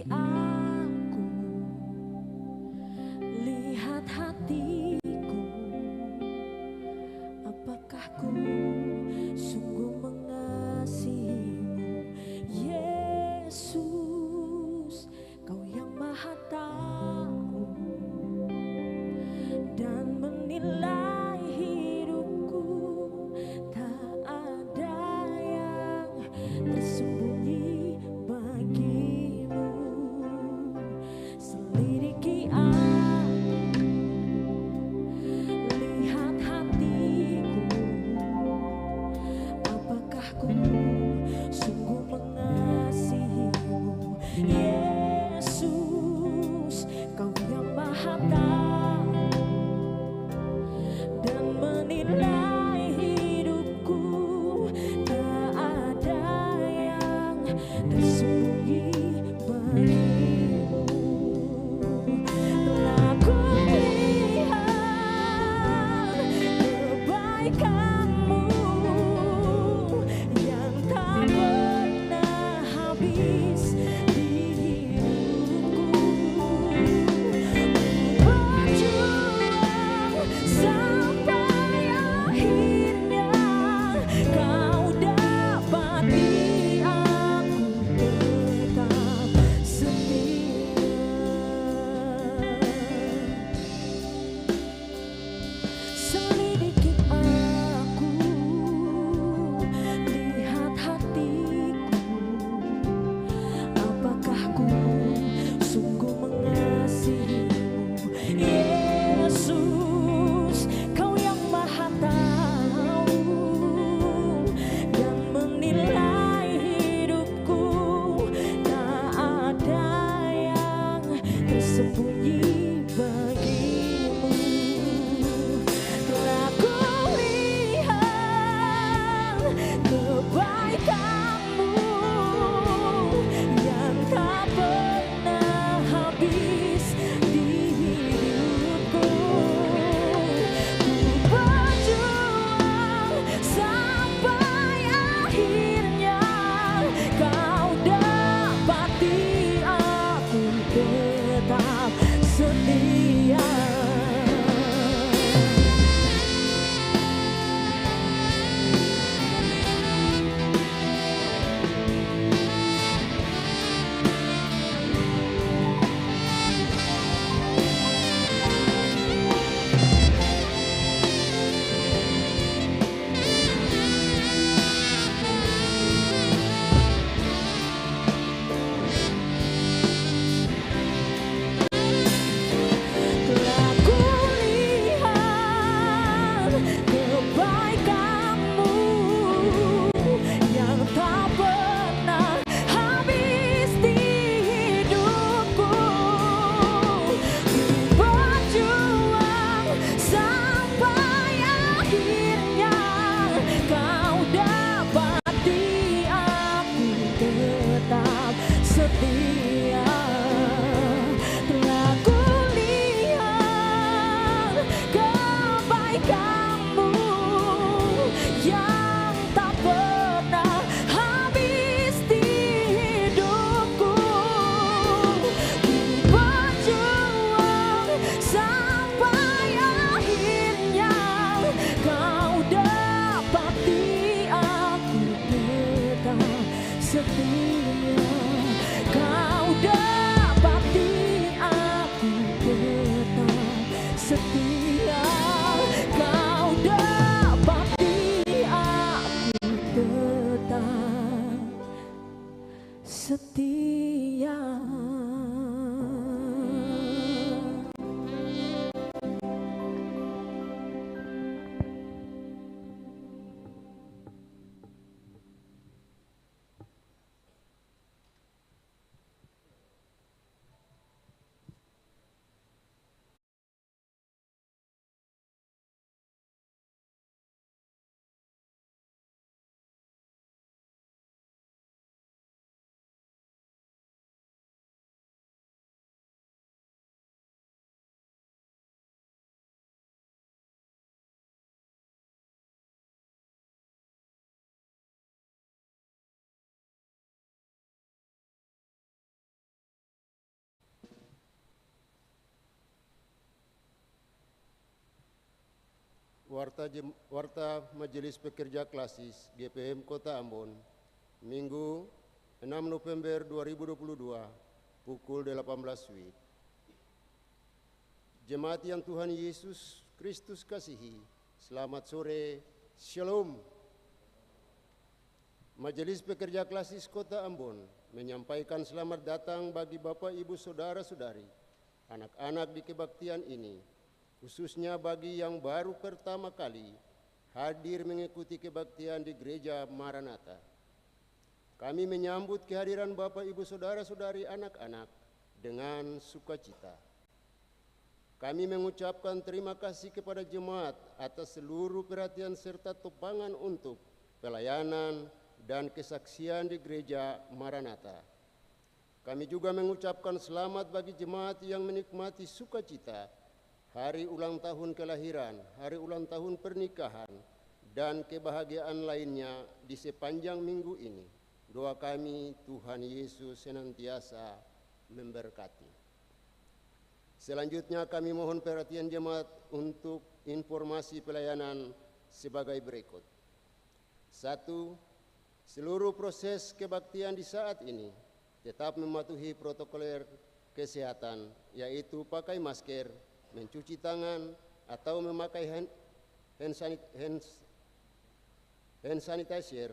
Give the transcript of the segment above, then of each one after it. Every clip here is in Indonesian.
aku, lihat hatiku, apakah ku sungguh mengasihimu, Yesus, Kau yang Maha Tahu dan menilai hidupku, tak ada yang tersembunyi bagimu. Selidiki aku, lihat hatiku, apakah ku sungguh mengasihimu, Yesus, Kau yang Maha Tahu dan menilai hidupku, tak ada yang tersembunyi bagimu. Telah kulihat kebaikan-Mu yang tak pernah habis di hidupku. Berjuang sampai akhirnya Kau dapati aku tetap setia. Selidiki aku, lihat hatiku, apakah ku sungguh mengasihimu, Yesus, Kau yang Maha Tahu dan menilai hidupku, tak ada yang tersembunyi bagimu. Telah kulihat kebaikan-Mu yang tak pernah habis di hidupku. Ku berjuang sampai akhirnya Kau dapati aku tetap setia. Telah kulihat kebaikan-Mu yang tak pernah habis di hidupku. Ku berjuang sampai akhirnya Kau dapati aku tetap setia. Telah kulihat kebaikan-Mu yang tak pernah habis di hidupku. Ku berjuang sampai akhirnya Kau dapati aku tetap setia. Kau dapati aku tetap setia. Kau Warta Majelis Pekerja Klasis GPM Kota Ambon, Minggu 6 November 2022, pukul 18 WIB. Jemaat yang Tuhan Yesus Kristus kasihi, selamat sore, Shalom. Majelis Pekerja Klasis Kota Ambon menyampaikan selamat datang bagi Bapak, Ibu, Saudara-saudari, anak-anak di kebaktian ini, khususnya bagi yang baru pertama kali hadir mengikuti kebaktian di Gereja Maranatha. Kami menyambut kehadiran Bapak, Ibu, Saudara-saudari, anak-anak dengan sukacita. Kami mengucapkan terima kasih kepada jemaat atas seluruh perhatian serta topangan untuk pelayanan dan kesaksian di Gereja Maranatha. Kami juga mengucapkan selamat bagi jemaat yang menikmati sukacita hari ulang tahun kelahiran, hari ulang tahun pernikahan, dan kebahagiaan lainnya di sepanjang minggu ini. Doa kami, Tuhan Yesus senantiasa memberkati. Selanjutnya kami mohon perhatian jemaat untuk informasi pelayanan sebagai berikut. 1. Seluruh proses kebaktian di saat ini tetap mematuhi protokol kesehatan, yaitu pakai masker, mencuci tangan, atau memakai hand sanitizer,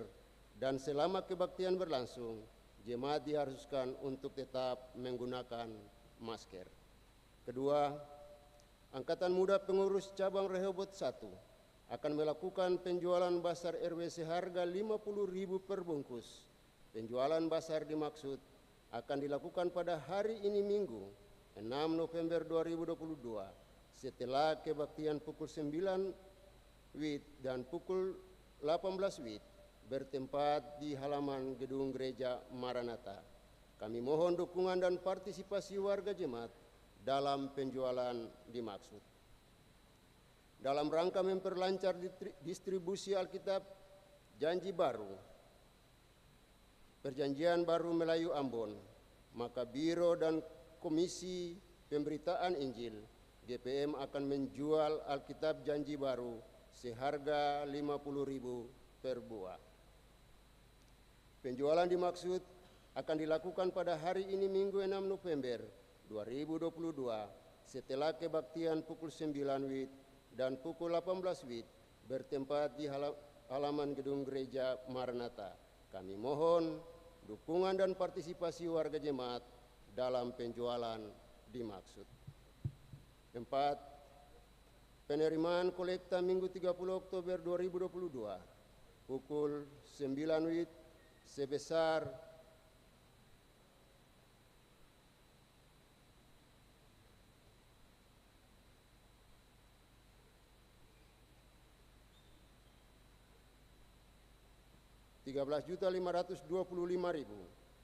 dan selama kebaktian berlangsung, jemaat diharuskan untuk tetap menggunakan masker. Kedua, Angkatan Muda Pengurus Cabang Rehoboth 1 akan melakukan penjualan basar RW seharga 50.000 per bungkus. Penjualan basar dimaksud akan dilakukan pada hari ini Minggu 6 November 2022 setelah kebaktian pukul 9 WIB dan pukul 18 WIB bertempat di halaman gedung Gereja Maranatha. Kami mohon dukungan dan partisipasi warga jemaat dalam penjualan dimaksud. Dalam rangka memperlancar distribusi Alkitab Janji Baru, Perjanjian Baru Melayu Ambon, maka Biro dan Komisi Pemberitaan Injil GPM akan menjual Alkitab Janji Baru seharga 50.000 per buah. Penjualan dimaksud akan dilakukan pada hari ini Minggu 6 November 2022 setelah kebaktian pukul 9 WIB dan pukul 18 WIB bertempat di halaman gedung Gereja Maranatha. Kami mohon dukungan dan partisipasi warga jemaat dalam penjualan dimaksud. 4. Penerimaan kolekta Minggu 30 Oktober 2022 pukul 9 WIB sebesar Rp13.525.000,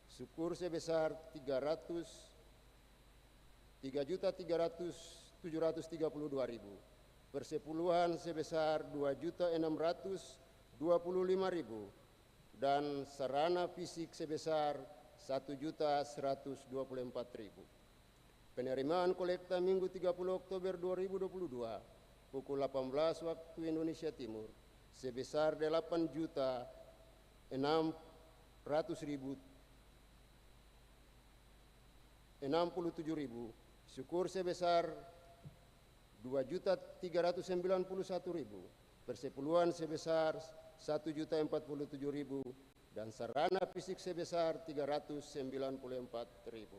syukur sebesar Rp3.300.732.000, persepuluhan sebesar Rp2.625.000, dan sarana fisik sebesar Rp1.124.000. Penerimaan kolekta Minggu 30 Oktober 2022 pukul 18 waktu Indonesia Timur sebesar Rp8.667.000, syukur sebesar Rp2.391.000, persepuluhan sebesar Rp1.047.000, dan sarana fisik sebesar Rp394.000.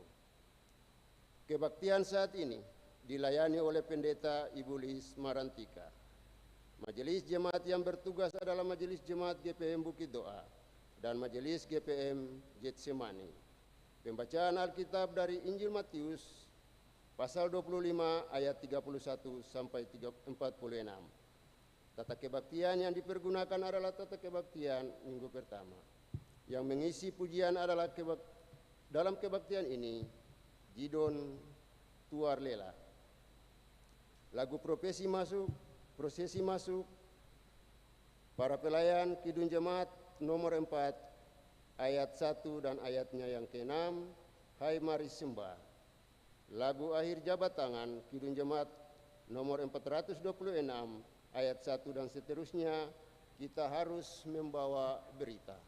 Kebaktian saat ini dilayani oleh Pendeta Ibu Lis Marantika. Majelis Jemaat yang bertugas adalah Majelis Jemaat GPM Bukit Doa dan Majelis GPM Getsemani. Pembacaan Alkitab dari Injil Matius pasal 25 ayat 31 sampai 46. Tata kebaktian yang dipergunakan adalah tata kebaktian minggu pertama. Yang mengisi pujian adalah dalam kebaktian ini Gidon Tuar Lela. Lagu prosesi masuk para pelayan Kidung Jemaat nomor 4 ayat 1 dan ayatnya yang ke-6, Hai Mari Sembah. Lagu akhir jabat tangan Kidung Jemaat nomor 426 ayat 1 dan seterusnya, kita harus membawa berita.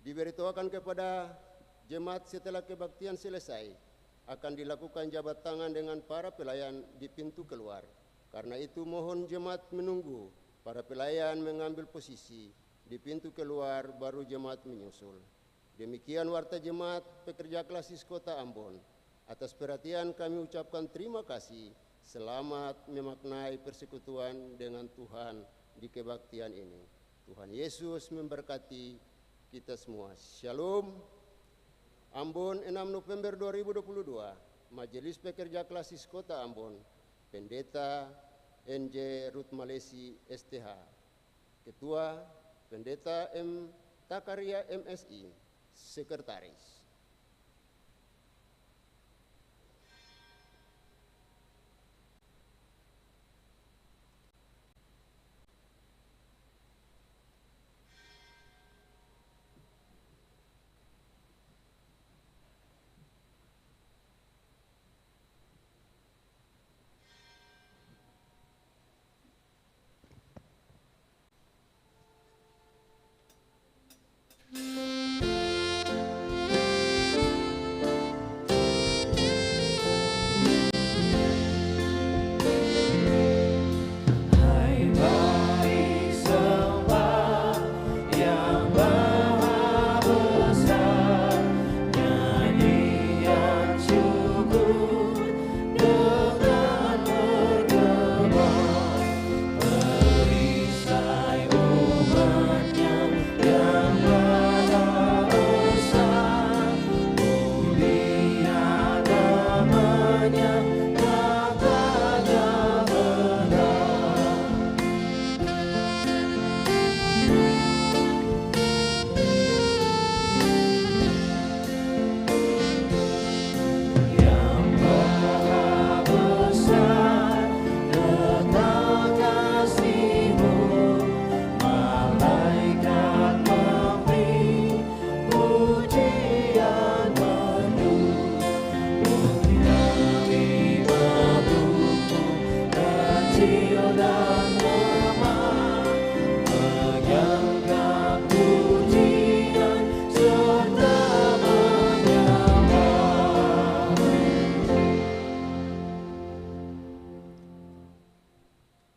Diberitahukan kepada jemaat setelah kebaktian selesai, akan dilakukan jabat tangan dengan para pelayan di pintu keluar. Karena itu mohon jemaat menunggu para pelayan mengambil posisi di pintu keluar, baru jemaat menyusul. Demikian warta jemaat pekerja klasis Kota Ambon. Atas perhatian kami ucapkan terima kasih. Selamat memaknai persekutuan dengan Tuhan di kebaktian ini. Tuhan Yesus memberkati kita semua. Shalom. Ambon 6 November 2022. Majelis Pekerja Klasis Kota Ambon. Pendeta NJ Ruth Malesi STH. Ketua Pendeta M. Takaria MSI. Sekretaris.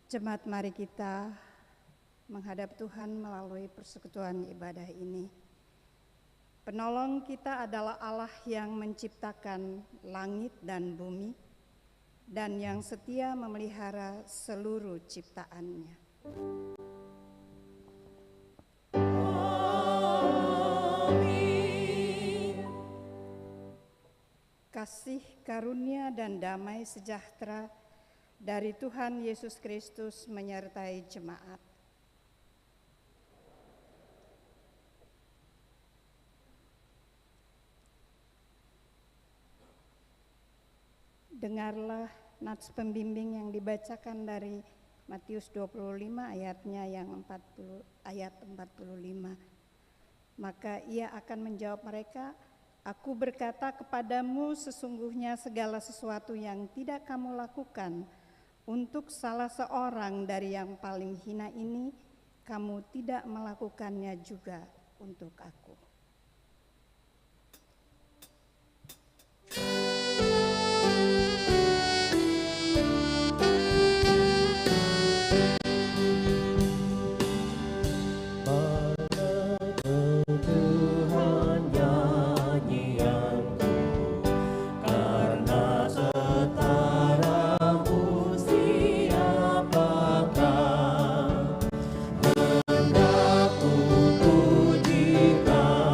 Jemaat, mari kita menghadap Tuhan melalui persekutuan ibadah ini. Penolong kita adalah Allah yang menciptakan langit dan bumi dan yang setia memelihara seluruh ciptaannya. Amin. Kasih karunia dan damai sejahtera dari Tuhan Yesus Kristus menyertai jemaat. Dengarlah nats pembimbing yang dibacakan dari Matius 25 ayatnya yang 45. Maka ia akan menjawab mereka, Aku berkata kepadamu, sesungguhnya segala sesuatu yang tidak kamu lakukan untuk salah seorang dari yang paling hina ini, kamu tidak melakukannya juga untuk aku. Hendak ku pujikan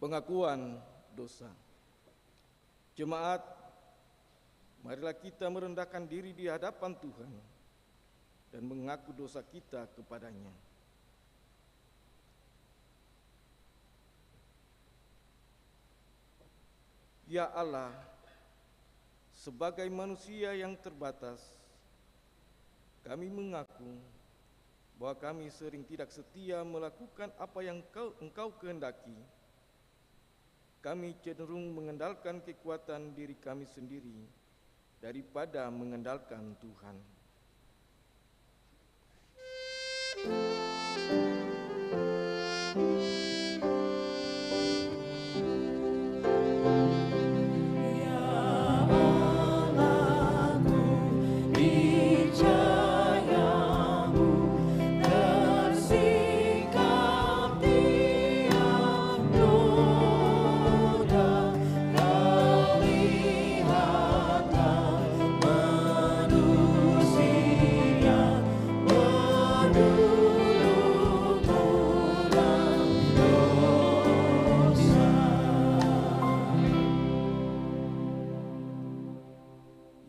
Pengakuan dosa. Jemaat, marilah kita merendahkan diri di hadapan Tuhan dan mengaku dosa kita kepadanya. Ya Allah, sebagai manusia yang terbatas, kami mengaku bahwa kami sering tidak setia melakukan apa yang Engkau kehendaki. Kami cenderung mengandalkan kekuatan diri kami sendiri daripada mengandalkan Tuhan.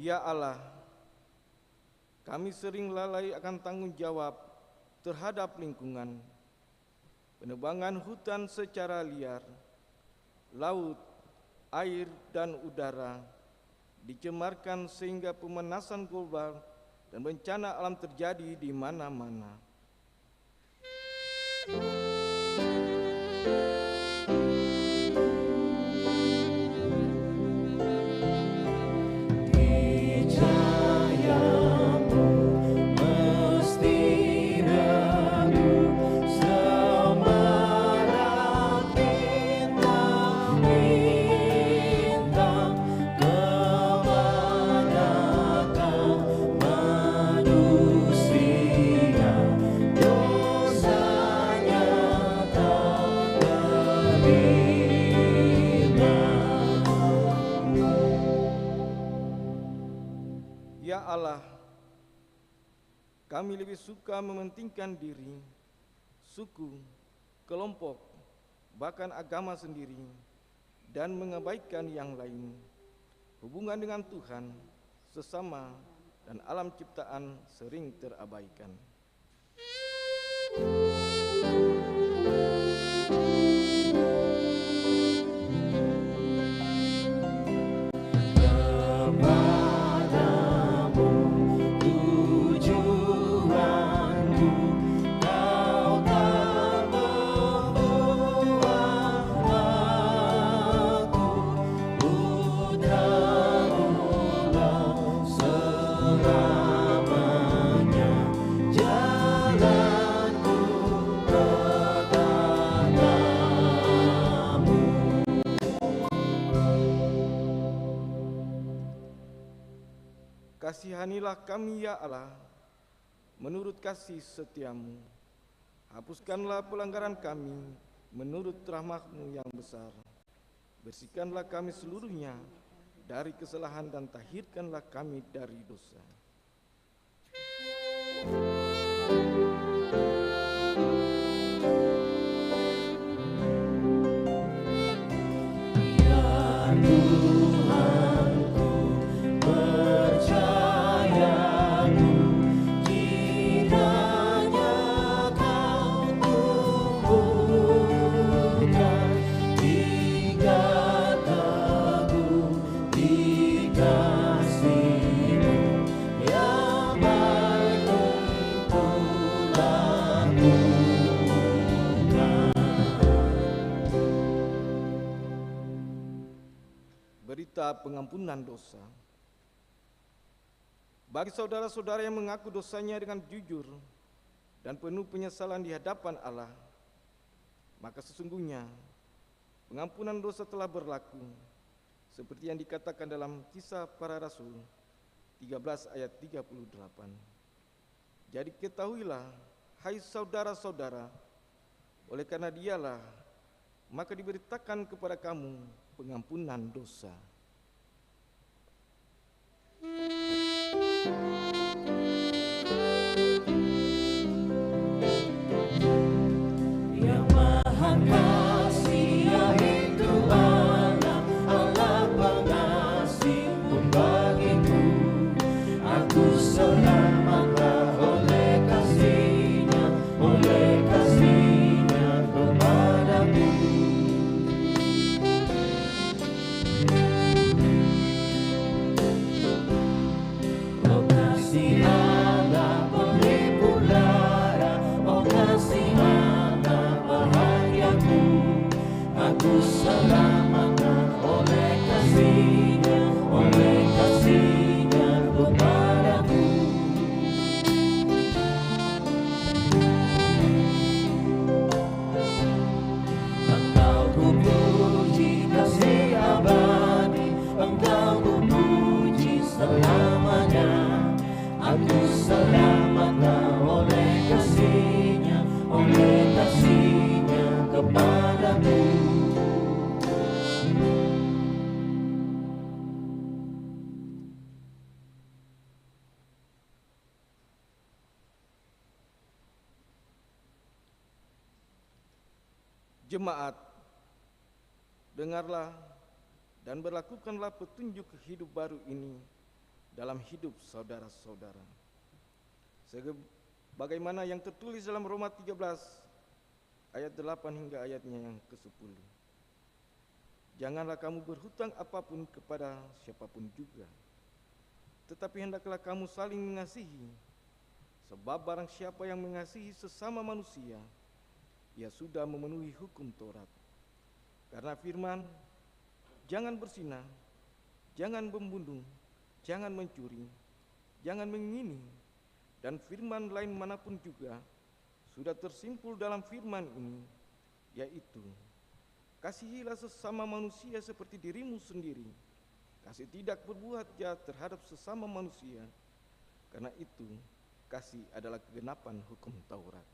Ya Allah, kami sering lalai akan tanggung jawab terhadap lingkungan, penebangan hutan secara liar, laut, air, dan udara dicemarkan sehingga pemanasan global dan bencana alam terjadi di mana-mana. Ya Allah, kami lebih suka mementingkan diri, suku, kelompok, bahkan agama sendiri, dan mengabaikan yang lain. Hubungan dengan Tuhan, sesama, dan alam ciptaan sering terabaikan. Kasihanilah kami ya Allah, menurut kasih setiamu. Hapuskanlah pelanggaran kami, menurut rahmat-Mu yang besar. Bersihkanlah kami seluruhnya dari kesalahan dan tahirkanlah kami dari dosa. Berita pengampunan dosa. Bagi saudara-saudara yang mengaku dosanya dengan jujur dan penuh penyesalan di hadapan Allah, maka sesungguhnya pengampunan dosa telah berlaku seperti yang dikatakan dalam Kisah Para Rasul 13 ayat 38. Jadi ketahuilah, hai saudara-saudara, oleh karena Dialah maka diberitakan kepada kamu pengampunan dosa. Yang Maha Kasih, Aku selamatkan oleh kasih-Nya kepadamu. Jemaat, dengarlah dan berlakukanlah petunjuk hidup baru ini dalam hidup saudara-saudara. Sebagaimana yang tertulis dalam Roma 13 ayat 8 hingga ayatnya yang ke-10. Janganlah kamu berhutang apapun kepada siapapun juga, tetapi hendaklah kamu saling mengasihi, sebab barang siapa yang mengasihi sesama manusia, ia sudah memenuhi hukum Taurat. Karena firman, jangan berzina, jangan membunuh, jangan mencuri, jangan mengingini, dan firman lain manapun juga sudah tersimpul dalam firman ini, yaitu kasihilah sesama manusia seperti dirimu sendiri. Kasih tidak berbuat jahat terhadap sesama manusia, karena itu kasih adalah kegenapan hukum Taurat.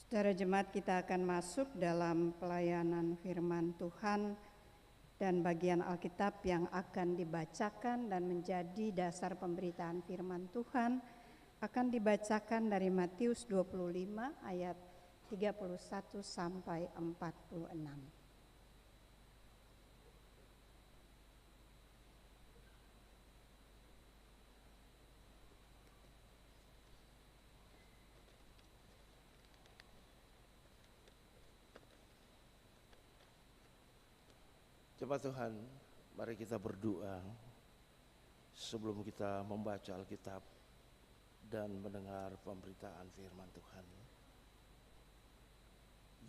Saudara jemaat, kita akan masuk dalam pelayanan firman Tuhan dan bagian Alkitab yang akan dibacakan dan menjadi dasar pemberitaan firman Tuhan akan dibacakan dari Matius 25 ayat 31 sampai 46. Jemaat Tuhan, mari kita berdoa sebelum kita membaca Alkitab dan mendengar pemberitaan firman Tuhan.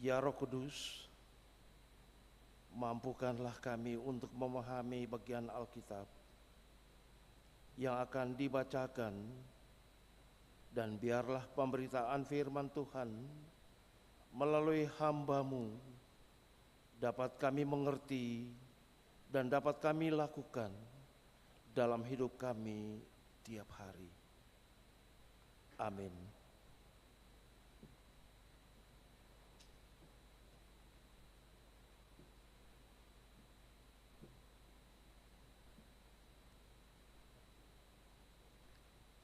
Ya Roh Kudus, mampukanlah kami untuk memahami bagian Alkitab yang akan dibacakan, dan biarlah pemberitaan firman Tuhan melalui hamba-Mu dapat kami mengerti dan dapat kami lakukan dalam hidup kami tiap hari. Amin.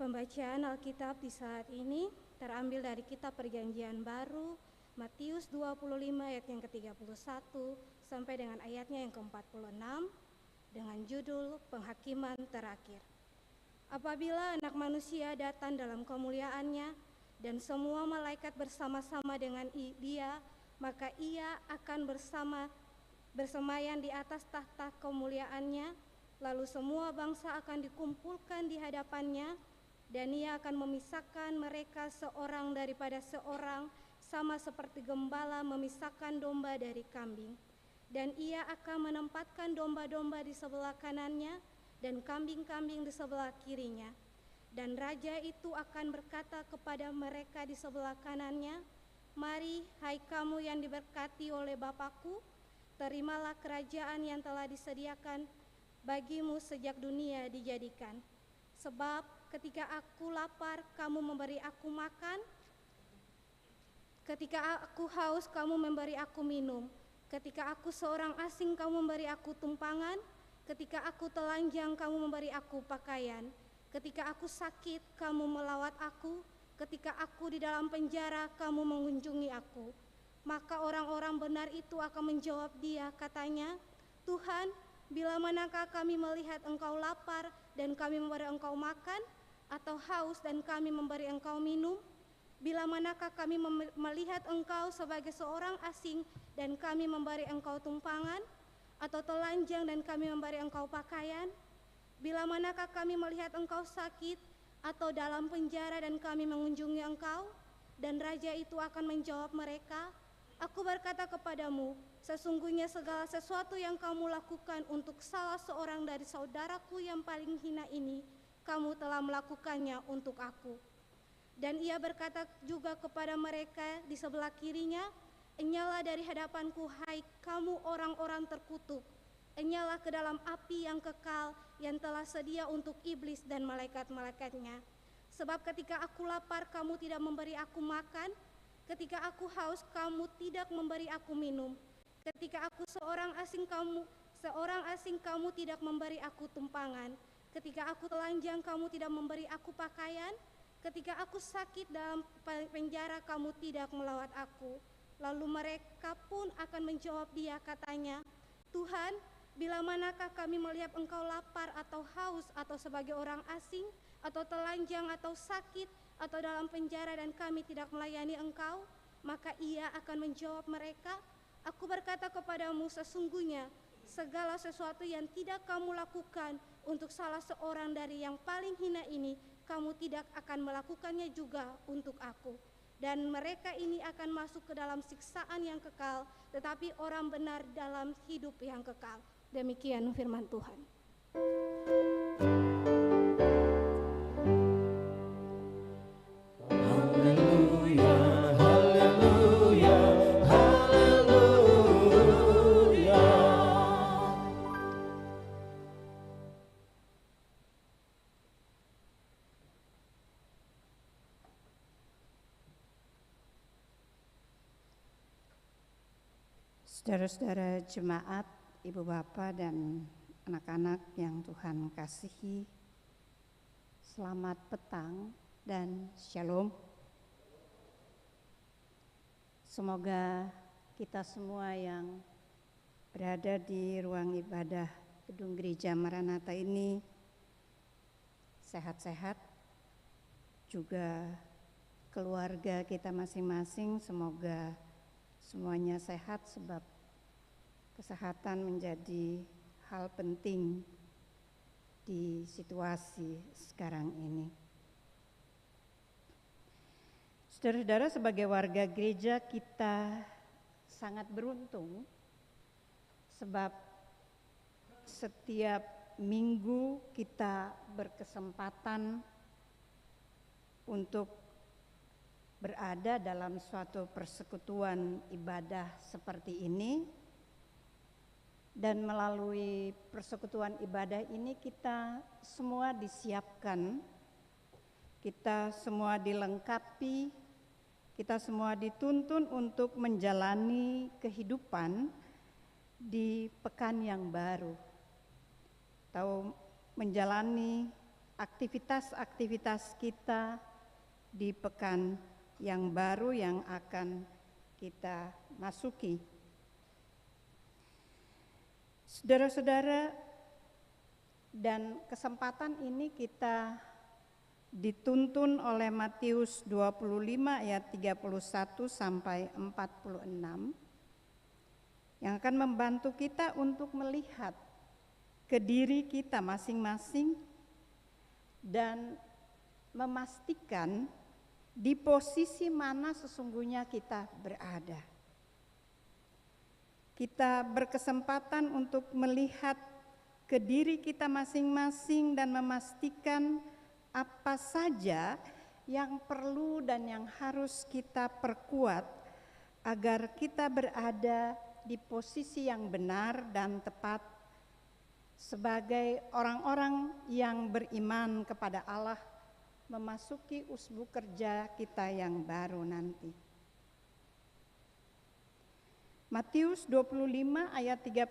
Pembacaan Alkitab di saat ini terambil dari Kitab Perjanjian Baru, Matius 25 ayat yang ke-31 sampai dengan ayatnya yang ke-46 dengan judul Penghakiman Terakhir. Apabila Anak Manusia datang dalam kemuliaannya dan semua malaikat bersama-sama dengan dia, maka ia akan bersemayam di atas tahta kemuliaannya, lalu semua bangsa akan dikumpulkan di hadapannya, dan ia akan memisahkan mereka seorang daripada seorang, sama seperti gembala memisahkan domba dari kambing. Dan ia akan menempatkan domba-domba di sebelah kanannya dan kambing-kambing di sebelah kirinya. Dan raja itu akan berkata kepada mereka di sebelah kanannya, "Mari, hai kamu yang diberkati oleh Bapa-Ku, terimalah kerajaan yang telah disediakan bagimu sejak dunia dijadikan. Sebab ketika aku lapar, kamu memberi aku makan. Ketika aku haus, kamu memberi aku minum. Ketika aku seorang asing, kamu memberi aku tumpangan. Ketika aku telanjang, kamu memberi aku pakaian. Ketika aku sakit, kamu melawat aku. Ketika aku di dalam penjara, kamu mengunjungi aku." Maka orang-orang benar itu akan menjawab dia, katanya, "Tuhan, bila manakah kami melihat Engkau lapar dan kami memberi Engkau makan, atau haus dan kami memberi Engkau minum? Bila manakah kami melihat Engkau sebagai seorang asing dan kami memberi Engkau tumpangan, atau telanjang dan kami memberi Engkau pakaian? Bila manakah kami melihat Engkau sakit atau dalam penjara dan kami mengunjungi Engkau?" Dan raja itu akan menjawab mereka, "Aku berkata kepadamu, sesungguhnya segala sesuatu yang kamu lakukan untuk salah seorang dari saudaraku yang paling hina ini, kamu telah melakukannya untuk aku." Dan ia berkata juga kepada mereka di sebelah kirinya, "Enyalah dari hadapanku, hai kamu orang-orang terkutuk, enyalah ke dalam api yang kekal yang telah sedia untuk iblis dan malaikat-malaikatnya. Sebab ketika aku lapar, kamu tidak memberi aku makan. Ketika aku haus, kamu tidak memberi aku minum. Ketika aku seorang asing, kamu tidak memberi aku tumpangan. Ketika aku telanjang, kamu tidak memberi aku pakaian. Ketika aku sakit dalam penjara, kamu tidak melawat aku." Lalu mereka pun akan menjawab dia, katanya, "Tuhan, bila manakah kami melihat Engkau lapar atau haus atau sebagai orang asing atau telanjang atau sakit atau dalam penjara dan kami tidak melayani Engkau?" Maka ia akan menjawab mereka, "Aku berkata kepadamu, sesungguhnya segala sesuatu yang tidak kamu lakukan untuk salah seorang dari yang paling hina ini, kamu tidak akan melakukannya juga untuk aku. Dan mereka ini akan masuk ke dalam siksaan yang kekal, tetapi orang benar dalam hidup yang kekal." Demikian firman Tuhan. Haleluya, haleluya, haleluya. Saudara-saudara jemaat, ibu bapa dan anak-anak yang Tuhan kasihi, selamat petang dan shalom. Semoga kita semua yang berada di ruang ibadah Gedung Gereja Maranatha ini sehat-sehat, juga keluarga kita masing-masing semoga semuanya sehat, sebab kesehatan menjadi hal penting di situasi sekarang ini. Saudara-saudara, sebagai warga gereja kita sangat beruntung, sebab setiap minggu kita berkesempatan untuk berada dalam suatu persekutuan ibadah seperti ini. Dan melalui persekutuan ibadah ini kita semua disiapkan, kita semua dilengkapi, kita semua dituntun untuk menjalani kehidupan di pekan yang baru, atau menjalani aktivitas-aktivitas kita di pekan yang baru yang akan kita masuki. Saudara-saudara, dan kesempatan ini kita dituntun oleh Matius 25 ayat 31 sampai 46 yang akan membantu kita untuk melihat ke diri kita masing-masing dan memastikan di posisi mana sesungguhnya kita berada. Kita berkesempatan untuk melihat ke diri kita masing-masing dan memastikan apa saja yang perlu dan yang harus kita perkuat agar kita berada di posisi yang benar dan tepat sebagai orang-orang yang beriman kepada Allah memasuki usbu kerja kita yang baru nanti. Matius 25 ayat 31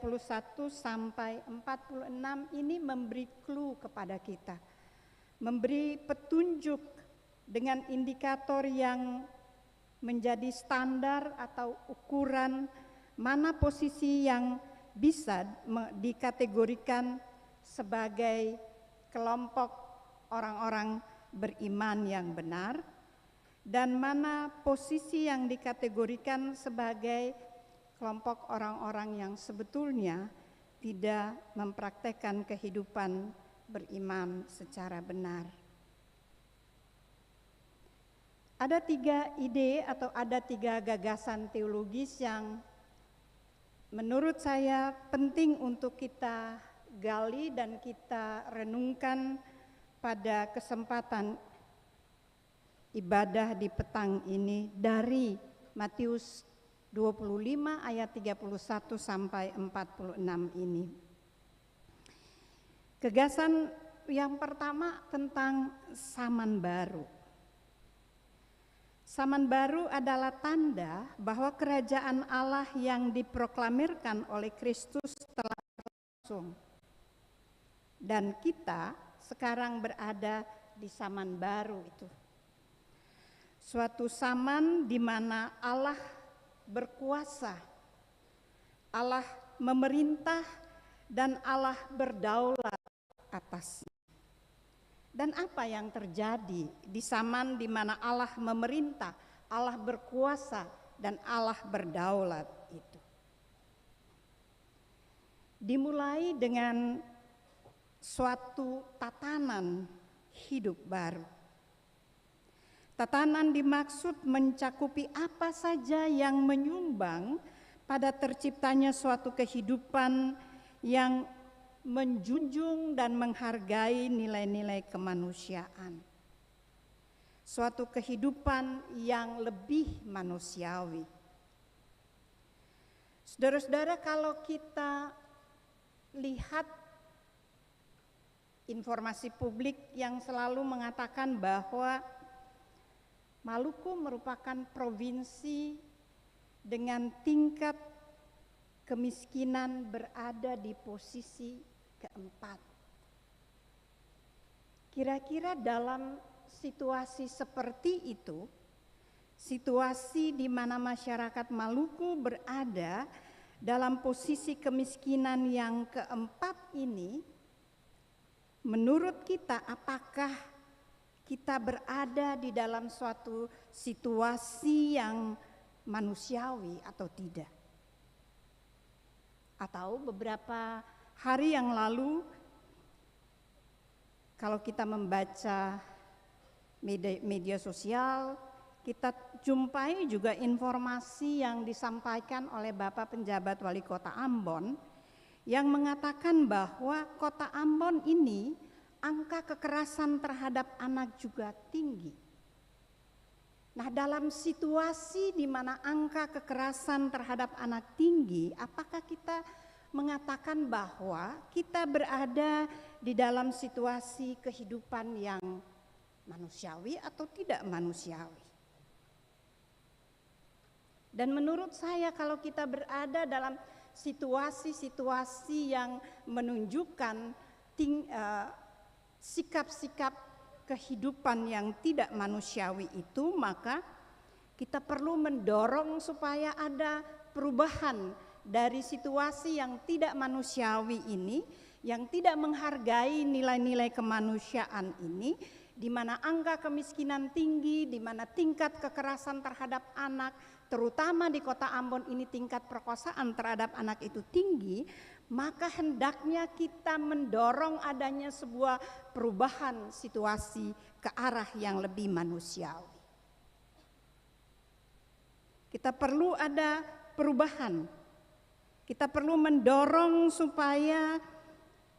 sampai 46 ini memberi clue kepada kita, memberi petunjuk dengan indikator yang menjadi standar atau ukuran mana posisi yang bisa dikategorikan sebagai kelompok orang-orang beriman yang benar dan mana posisi yang dikategorikan sebagai kelompok orang-orang yang sebetulnya tidak mempraktekkan kehidupan beriman secara benar. Ada 3 ide atau ada 3 gagasan teologis yang menurut saya penting untuk kita gali dan kita renungkan pada kesempatan ibadah di petang ini dari Matius 25 ayat 31 sampai 46 ini. Gagasan yang pertama tentang zaman baru. Zaman baru adalah tanda bahwa kerajaan Allah yang diproklamirkan oleh Kristus telah berlangsung. Dan kita sekarang berada di zaman baru itu. Suatu zaman di mana Allah berkuasa, Allah memerintah, dan Allah berdaulat atasnya. Dan apa yang terjadi di zaman di mana Allah memerintah, Allah berkuasa, dan Allah berdaulat itu? Dimulai dengan suatu tatanan hidup baru. Tatanan dimaksud mencakupi apa saja yang menyumbang pada terciptanya suatu kehidupan yang menjunjung dan menghargai nilai-nilai kemanusiaan. Suatu kehidupan yang lebih manusiawi. Saudara-saudara, kalau kita lihat informasi publik yang selalu mengatakan bahwa Maluku merupakan provinsi dengan tingkat kemiskinan berada di posisi keempat. Kira-kira dalam situasi seperti itu, situasi di mana masyarakat Maluku berada dalam posisi kemiskinan yang keempat ini, menurut kita apakah kita berada di dalam suatu situasi yang manusiawi atau tidak? Atau beberapa hari yang lalu, kalau kita membaca media sosial, kita jumpai juga informasi yang disampaikan oleh Bapak Penjabat Wali Kota Ambon yang mengatakan bahwa Kota Ambon ini angka kekerasan terhadap anak juga tinggi. Nah, dalam situasi di mana angka kekerasan terhadap anak tinggi, apakah kita mengatakan bahwa kita berada di dalam situasi kehidupan yang manusiawi atau tidak manusiawi? Dan menurut saya kalau kita berada dalam situasi-situasi yang menunjukkan sikap-sikap kehidupan yang tidak manusiawi itu, maka kita perlu mendorong supaya ada perubahan dari situasi yang tidak manusiawi ini, yang tidak menghargai nilai-nilai kemanusiaan ini, di mana angka kemiskinan tinggi, di mana tingkat kekerasan terhadap anak, terutama di Kota Ambon ini tingkat perkosaan terhadap anak itu tinggi, maka hendaknya kita mendorong adanya sebuah perubahan situasi ke arah yang lebih manusiawi. Kita perlu ada perubahan. Kita perlu mendorong supaya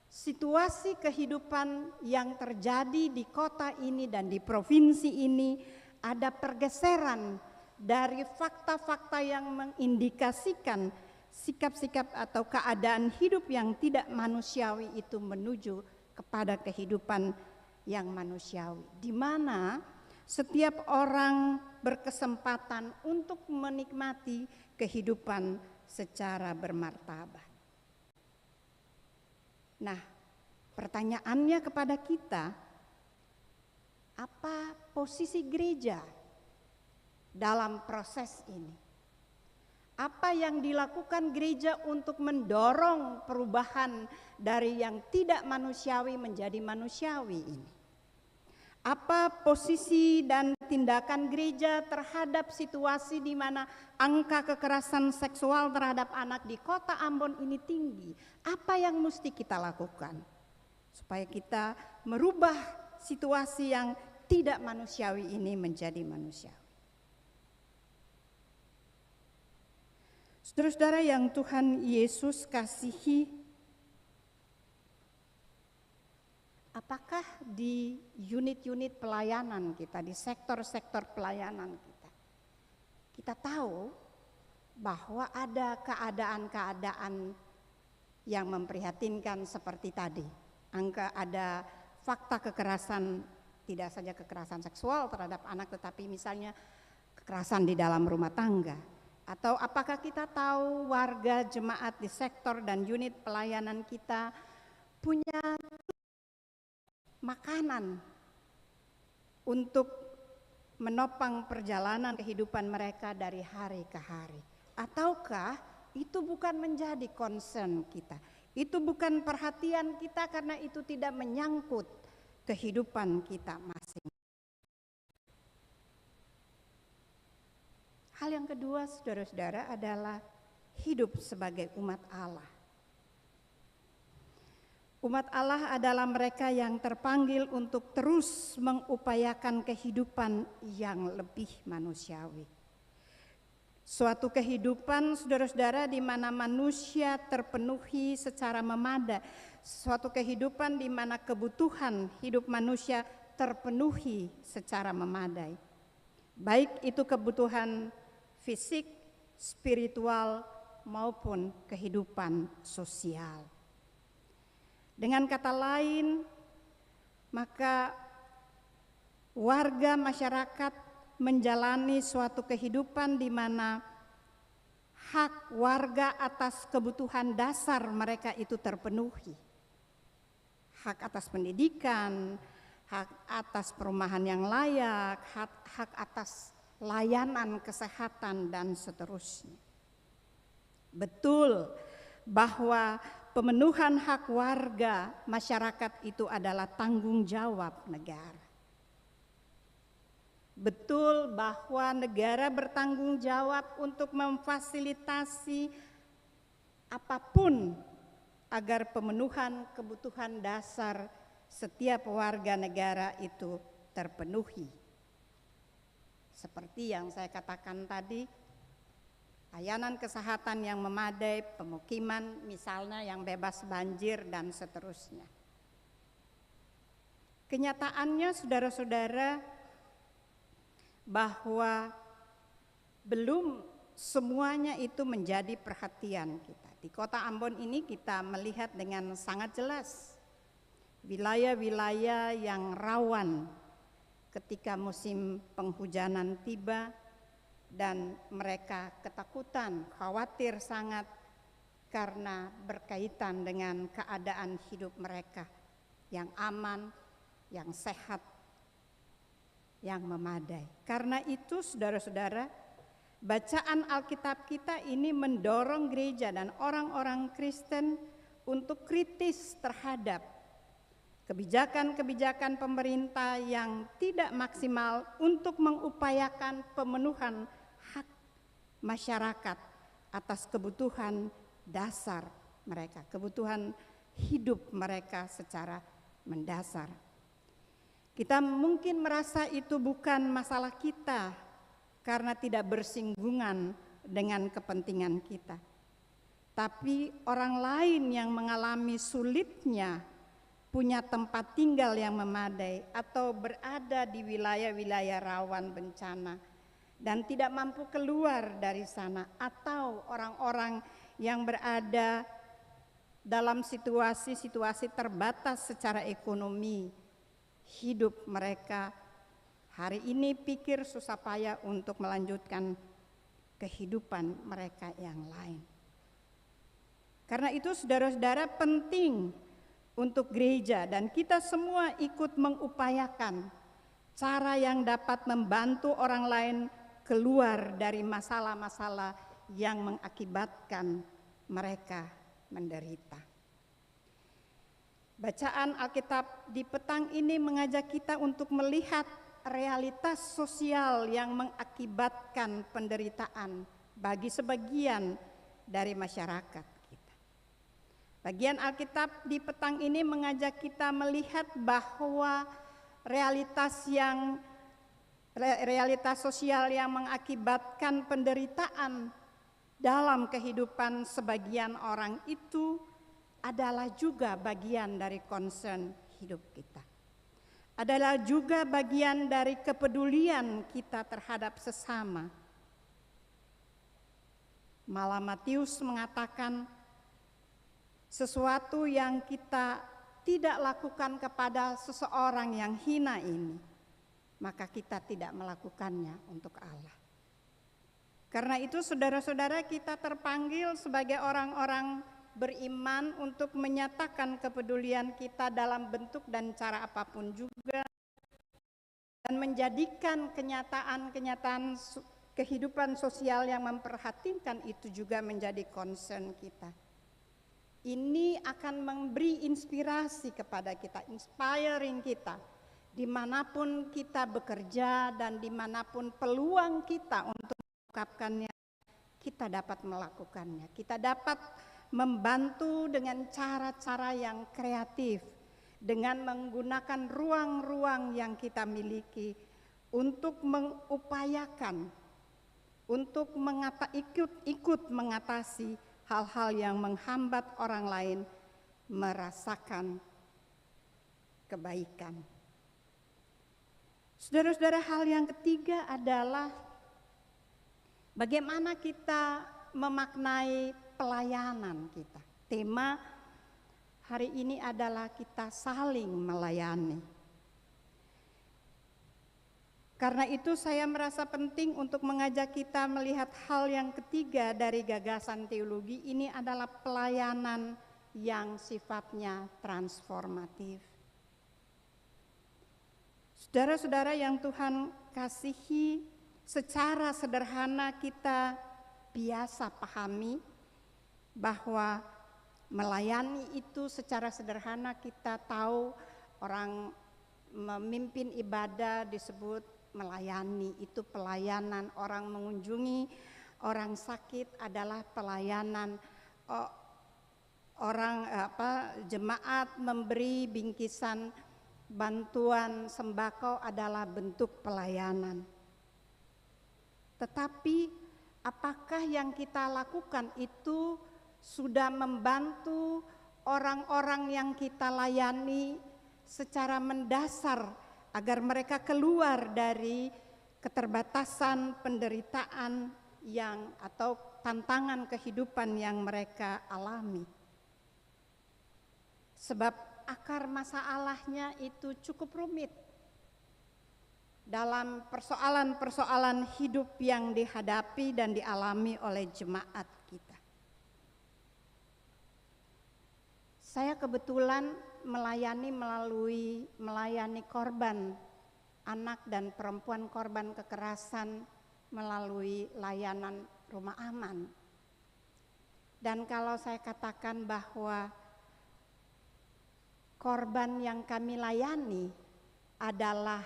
situasi kehidupan yang terjadi di kota ini dan di provinsi ini ada pergeseran dari fakta-fakta yang mengindikasikan sikap-sikap atau keadaan hidup yang tidak manusiawi itu menuju kepada kehidupan yang manusiawi, di mana setiap orang berkesempatan untuk menikmati kehidupan secara bermartabat. Nah, pertanyaannya kepada kita, apa posisi gereja dalam proses ini? Apa yang dilakukan gereja untuk mendorong perubahan dari yang tidak manusiawi menjadi manusiawi ini? Apa posisi dan tindakan gereja terhadap situasi di mana angka kekerasan seksual terhadap anak di Kota Ambon ini tinggi? Apa yang mesti kita lakukan supaya kita merubah situasi yang tidak manusiawi ini menjadi manusiawi? Saudara-saudara yang Tuhan Yesus kasihi, apakah di unit-unit pelayanan kita, di sektor-sektor pelayanan kita tahu bahwa ada keadaan-keadaan yang memprihatinkan seperti tadi. Ada fakta kekerasan, tidak saja kekerasan seksual terhadap anak, tetapi misalnya kekerasan di dalam rumah tangga. Atau apakah kita tahu warga jemaat di sektor dan unit pelayanan kita punya makanan untuk menopang perjalanan kehidupan mereka dari hari ke hari? Ataukah itu bukan menjadi concern kita, itu bukan perhatian kita karena itu tidak menyangkut kehidupan kita masing-masing? Hal yang kedua, saudara-saudara, adalah hidup sebagai umat Allah. Umat Allah adalah mereka yang terpanggil untuk terus mengupayakan kehidupan yang lebih manusiawi. Suatu kehidupan, saudara-saudara, di mana manusia terpenuhi secara memadai. Suatu kehidupan di mana kebutuhan hidup manusia terpenuhi secara memadai. Baik itu kebutuhan fisik, spiritual, maupun kehidupan sosial. Dengan kata lain, maka warga masyarakat menjalani suatu kehidupan di mana hak warga atas kebutuhan dasar mereka itu terpenuhi. Hak atas pendidikan, hak atas perumahan yang layak, hak atas layanan kesehatan, dan seterusnya. Betul bahwa pemenuhan hak warga masyarakat itu adalah tanggung jawab negara. Betul bahwa negara bertanggung jawab untuk memfasilitasi apapun agar pemenuhan kebutuhan dasar setiap warga negara itu terpenuhi. Seperti yang saya katakan tadi, layanan kesehatan yang memadai, pemukiman misalnya yang bebas banjir, dan seterusnya. Kenyataannya, saudara-saudara, bahwa belum semuanya itu menjadi perhatian kita. Di Kota Ambon ini kita melihat dengan sangat jelas wilayah-wilayah yang rawan ketika musim penghujanan tiba, dan mereka ketakutan, khawatir sangat karena berkaitan dengan keadaan hidup mereka yang aman, yang sehat, yang memadai. Karena itu saudara-saudara, bacaan Alkitab kita ini mendorong gereja dan orang-orang Kristen untuk kritis terhadap kebijakan-kebijakan pemerintah yang tidak maksimal untuk mengupayakan pemenuhan hak masyarakat atas kebutuhan dasar mereka, kebutuhan hidup mereka secara mendasar. Kita mungkin merasa itu bukan masalah kita karena tidak bersinggungan dengan kepentingan kita. Tapi orang lain yang mengalami sulitnya punya tempat tinggal yang memadai atau berada di wilayah-wilayah rawan bencana dan tidak mampu keluar dari sana, atau orang-orang yang berada dalam situasi-situasi terbatas secara ekonomi, hidup mereka hari ini pikir susah payah untuk melanjutkan kehidupan mereka yang lain. Karena itu saudara-saudara, penting untuk gereja dan kita semua ikut mengupayakan cara yang dapat membantu orang lain keluar dari masalah-masalah yang mengakibatkan mereka menderita. Bacaan Alkitab di petang ini mengajak kita untuk melihat realitas sosial yang mengakibatkan penderitaan bagi sebagian dari masyarakat. Bagian Alkitab di petang ini mengajak kita melihat bahwa realitas sosial yang mengakibatkan penderitaan dalam kehidupan sebagian orang itu adalah juga bagian dari concern hidup kita. Adalah juga bagian dari kepedulian kita terhadap sesama. Malah Matius mengatakan, sesuatu yang kita tidak lakukan kepada seseorang yang hina ini, maka kita tidak melakukannya untuk Allah. Karena itu saudara-saudara, kita terpanggil sebagai orang-orang beriman untuk menyatakan kepedulian kita dalam bentuk dan cara apapun juga, dan menjadikan kenyataan-kenyataan kehidupan sosial yang memperhatikan itu juga menjadi concern kita. Ini akan memberi inspirasi kepada kita, inspiring kita, dimanapun kita bekerja dan dimanapun peluang kita untuk melakukannya, kita dapat melakukannya. Kita dapat membantu dengan cara-cara yang kreatif, dengan menggunakan ruang-ruang yang kita miliki untuk mengupayakan, untuk ikut mengatasi hal-hal yang menghambat orang lain merasakan kebaikan. Saudara-saudara, hal yang ketiga adalah bagaimana kita memaknai pelayanan kita. Tema hari ini adalah kita saling melayani. Karena itu saya merasa penting untuk mengajak kita melihat hal yang ketiga dari gagasan teologi ini adalah pelayanan yang sifatnya transformatif. Saudara-saudara yang Tuhan kasihi, secara sederhana kita biasa pahami bahwa melayani itu secara sederhana kita tahu orang memimpin ibadah disebut melayani, itu pelayanan. Orang mengunjungi orang sakit adalah pelayanan. Jemaat memberi bingkisan bantuan sembako adalah bentuk pelayanan. Tetapi apakah yang kita lakukan itu sudah membantu orang-orang yang kita layani secara mendasar agar mereka keluar dari keterbatasan penderitaan atau tantangan kehidupan yang mereka alami? Sebab akar masalahnya itu cukup rumit dalam persoalan-persoalan hidup yang dihadapi dan dialami oleh jemaat kita. Saya kebetulan melayani korban anak dan perempuan korban kekerasan melalui layanan rumah aman. Dan kalau saya katakan bahwa korban yang kami layani adalah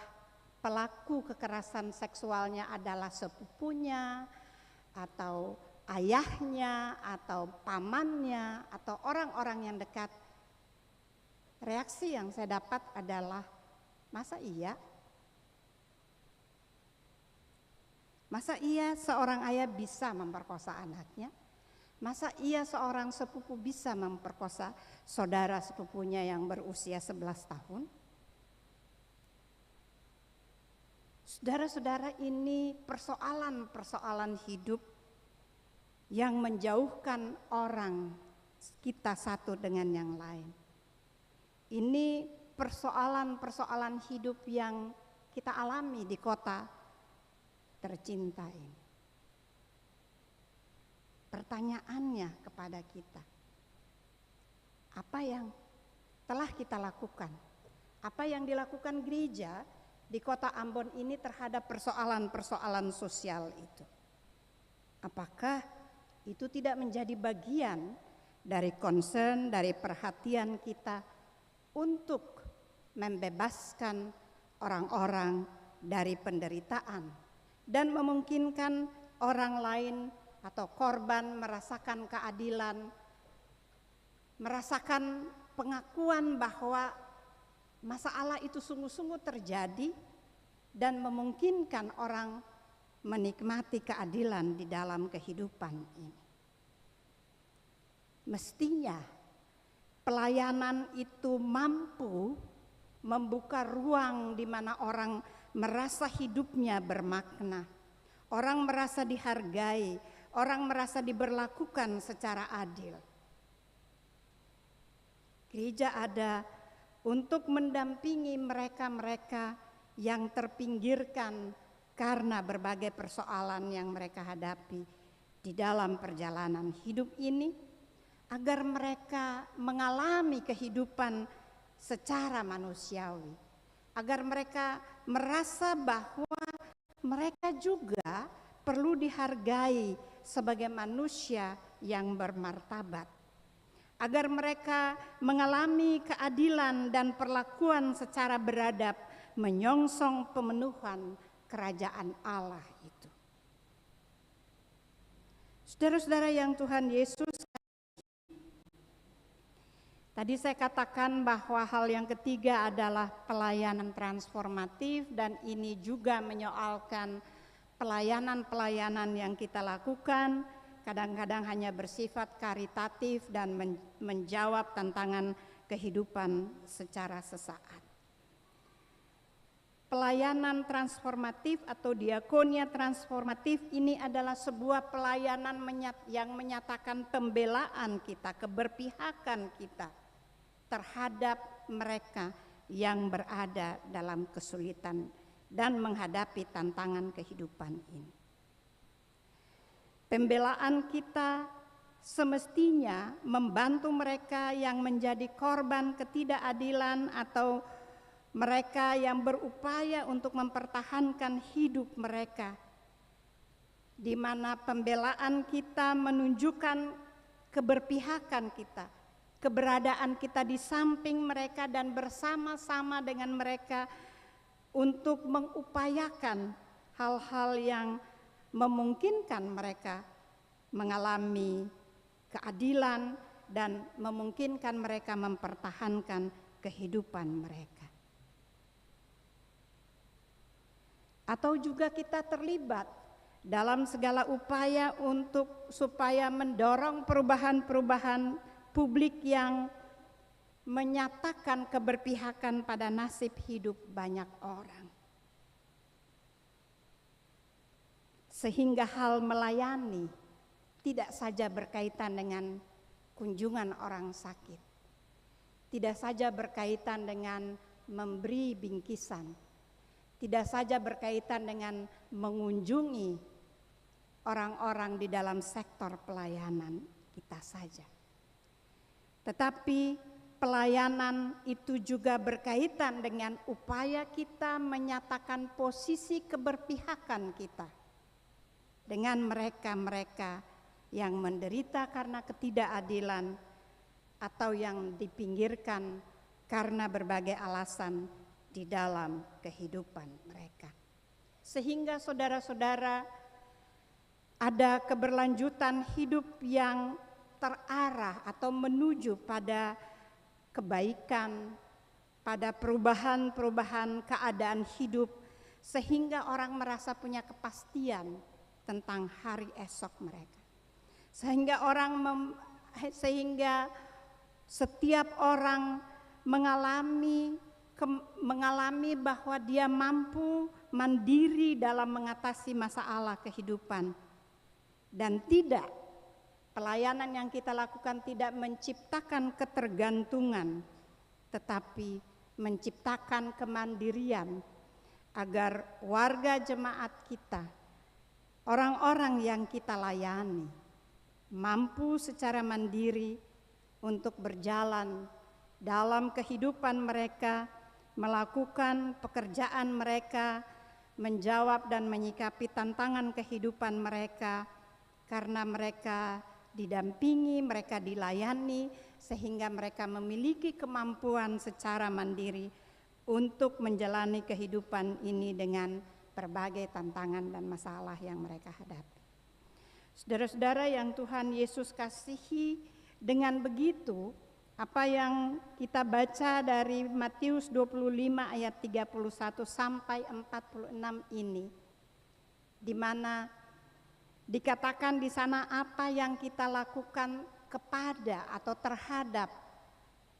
pelaku kekerasan seksualnya adalah sepupunya atau ayahnya atau pamannya atau orang-orang yang dekat, reaksi yang saya dapat adalah, masa iya? Masa iya seorang ayah bisa memperkosa anaknya? Masa iya seorang sepupu bisa memperkosa saudara sepupunya yang berusia 11 tahun? Saudara-saudara, ini persoalan-persoalan hidup yang menjauhkan orang kita satu dengan yang lain. Ini persoalan-persoalan hidup yang kita alami di kota tercinta ini. Pertanyaannya kepada kita, apa yang telah kita lakukan? Apa yang dilakukan gereja di kota Ambon ini terhadap persoalan-persoalan sosial itu? Apakah itu tidak menjadi bagian dari concern, dari perhatian kita untuk membebaskan orang-orang dari penderitaan dan memungkinkan orang lain atau korban merasakan keadilan, merasakan pengakuan bahwa masalah itu sungguh-sungguh terjadi dan memungkinkan orang menikmati keadilan di dalam kehidupan ini. Mestinya pelayanan itu mampu membuka ruang di mana orang merasa hidupnya bermakna, orang merasa dihargai, orang merasa diberlakukan secara adil. Gereja ada untuk mendampingi mereka-mereka yang terpinggirkan karena berbagai persoalan yang mereka hadapi di dalam perjalanan hidup ini, agar mereka mengalami kehidupan secara manusiawi, agar mereka merasa bahwa mereka juga perlu dihargai sebagai manusia yang bermartabat, agar mereka mengalami keadilan dan perlakuan secara beradab, menyongsong pemenuhan kerajaan Allah itu. Saudara-saudara yang Tuhan Yesus, tadi saya katakan bahwa hal yang ketiga adalah pelayanan transformatif, dan ini juga menyoalkan pelayanan-pelayanan yang kita lakukan kadang-kadang hanya bersifat karitatif dan menjawab tantangan kehidupan secara sesaat. Pelayanan transformatif atau diakonia transformatif ini adalah sebuah pelayanan yang menyatakan pembelaan kita, keberpihakan kita terhadap mereka yang berada dalam kesulitan dan menghadapi tantangan kehidupan ini. Pembelaan kita semestinya membantu mereka yang menjadi korban ketidakadilan atau mereka yang berupaya untuk mempertahankan hidup mereka, di mana pembelaan kita menunjukkan keberpihakan kita, keberadaan kita di samping mereka dan bersama-sama dengan mereka untuk mengupayakan hal-hal yang memungkinkan mereka mengalami keadilan dan memungkinkan mereka mempertahankan kehidupan mereka. Atau juga kita terlibat dalam segala upaya supaya mendorong perubahan-perubahan publik yang menyatakan keberpihakan pada nasib hidup banyak orang. Sehingga hal melayani tidak saja berkaitan dengan kunjungan orang sakit, tidak saja berkaitan dengan memberi bingkisan, tidak saja berkaitan dengan mengunjungi orang-orang di dalam sektor pelayanan kita saja. Tetapi pelayanan itu juga berkaitan dengan upaya kita menyatakan posisi keberpihakan kita dengan mereka-mereka yang menderita karena ketidakadilan atau yang dipinggirkan karena berbagai alasan di dalam kehidupan mereka. Sehingga saudara-saudara ada keberlanjutan hidup yang terarah atau menuju pada kebaikan, pada perubahan-perubahan keadaan hidup, sehingga orang merasa punya kepastian tentang hari esok mereka. Sehingga setiap orang mengalami bahwa dia mampu mandiri dalam mengatasi masalah kehidupan, dan tidak, pelayanan yang kita lakukan tidak menciptakan ketergantungan, tetapi menciptakan kemandirian agar warga jemaat kita, orang-orang yang kita layani, mampu secara mandiri untuk berjalan dalam kehidupan mereka, melakukan pekerjaan mereka, menjawab dan menyikapi tantangan kehidupan mereka, karena mereka didampingi, mereka dilayani, sehingga mereka memiliki kemampuan secara mandiri untuk menjalani kehidupan ini dengan berbagai tantangan dan masalah yang mereka hadapi. Saudara-saudara yang Tuhan Yesus kasihi, dengan begitu apa yang kita baca dari Matius 25 ayat 31 sampai 46 ini, di mana dikatakan di sana apa yang kita lakukan kepada atau terhadap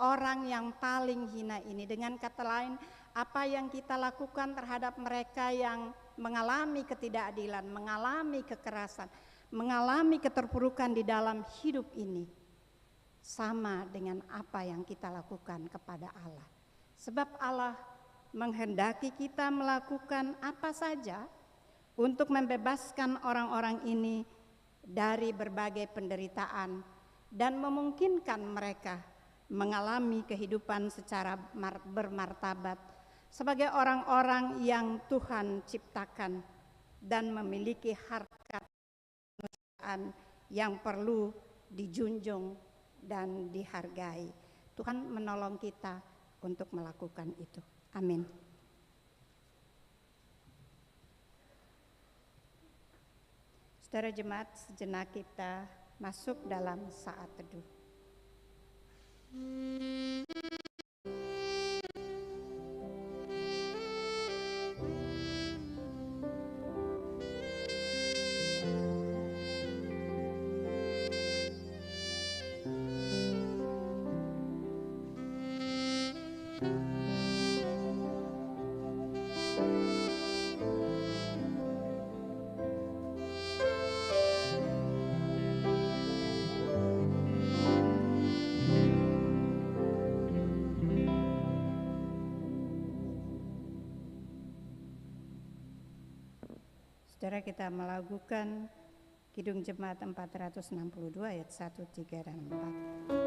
orang yang paling hina ini. Dengan kata lain, apa yang kita lakukan terhadap mereka yang mengalami ketidakadilan, mengalami kekerasan, mengalami keterpurukan di dalam hidup ini, sama dengan apa yang kita lakukan kepada Allah. Sebab Allah menghendaki kita melakukan apa saja untuk membebaskan orang-orang ini dari berbagai penderitaan dan memungkinkan mereka mengalami kehidupan secara bermartabat sebagai orang-orang yang Tuhan ciptakan dan memiliki harkat kemanusiaan yang perlu dijunjung dan dihargai. Tuhan menolong kita untuk melakukan itu. Amin. Saudara jemaat, sejenak kita masuk dalam saat teduh. Saudara, kita melakukan Kidung Jemaat 462 ayat 1, 3, dan 4.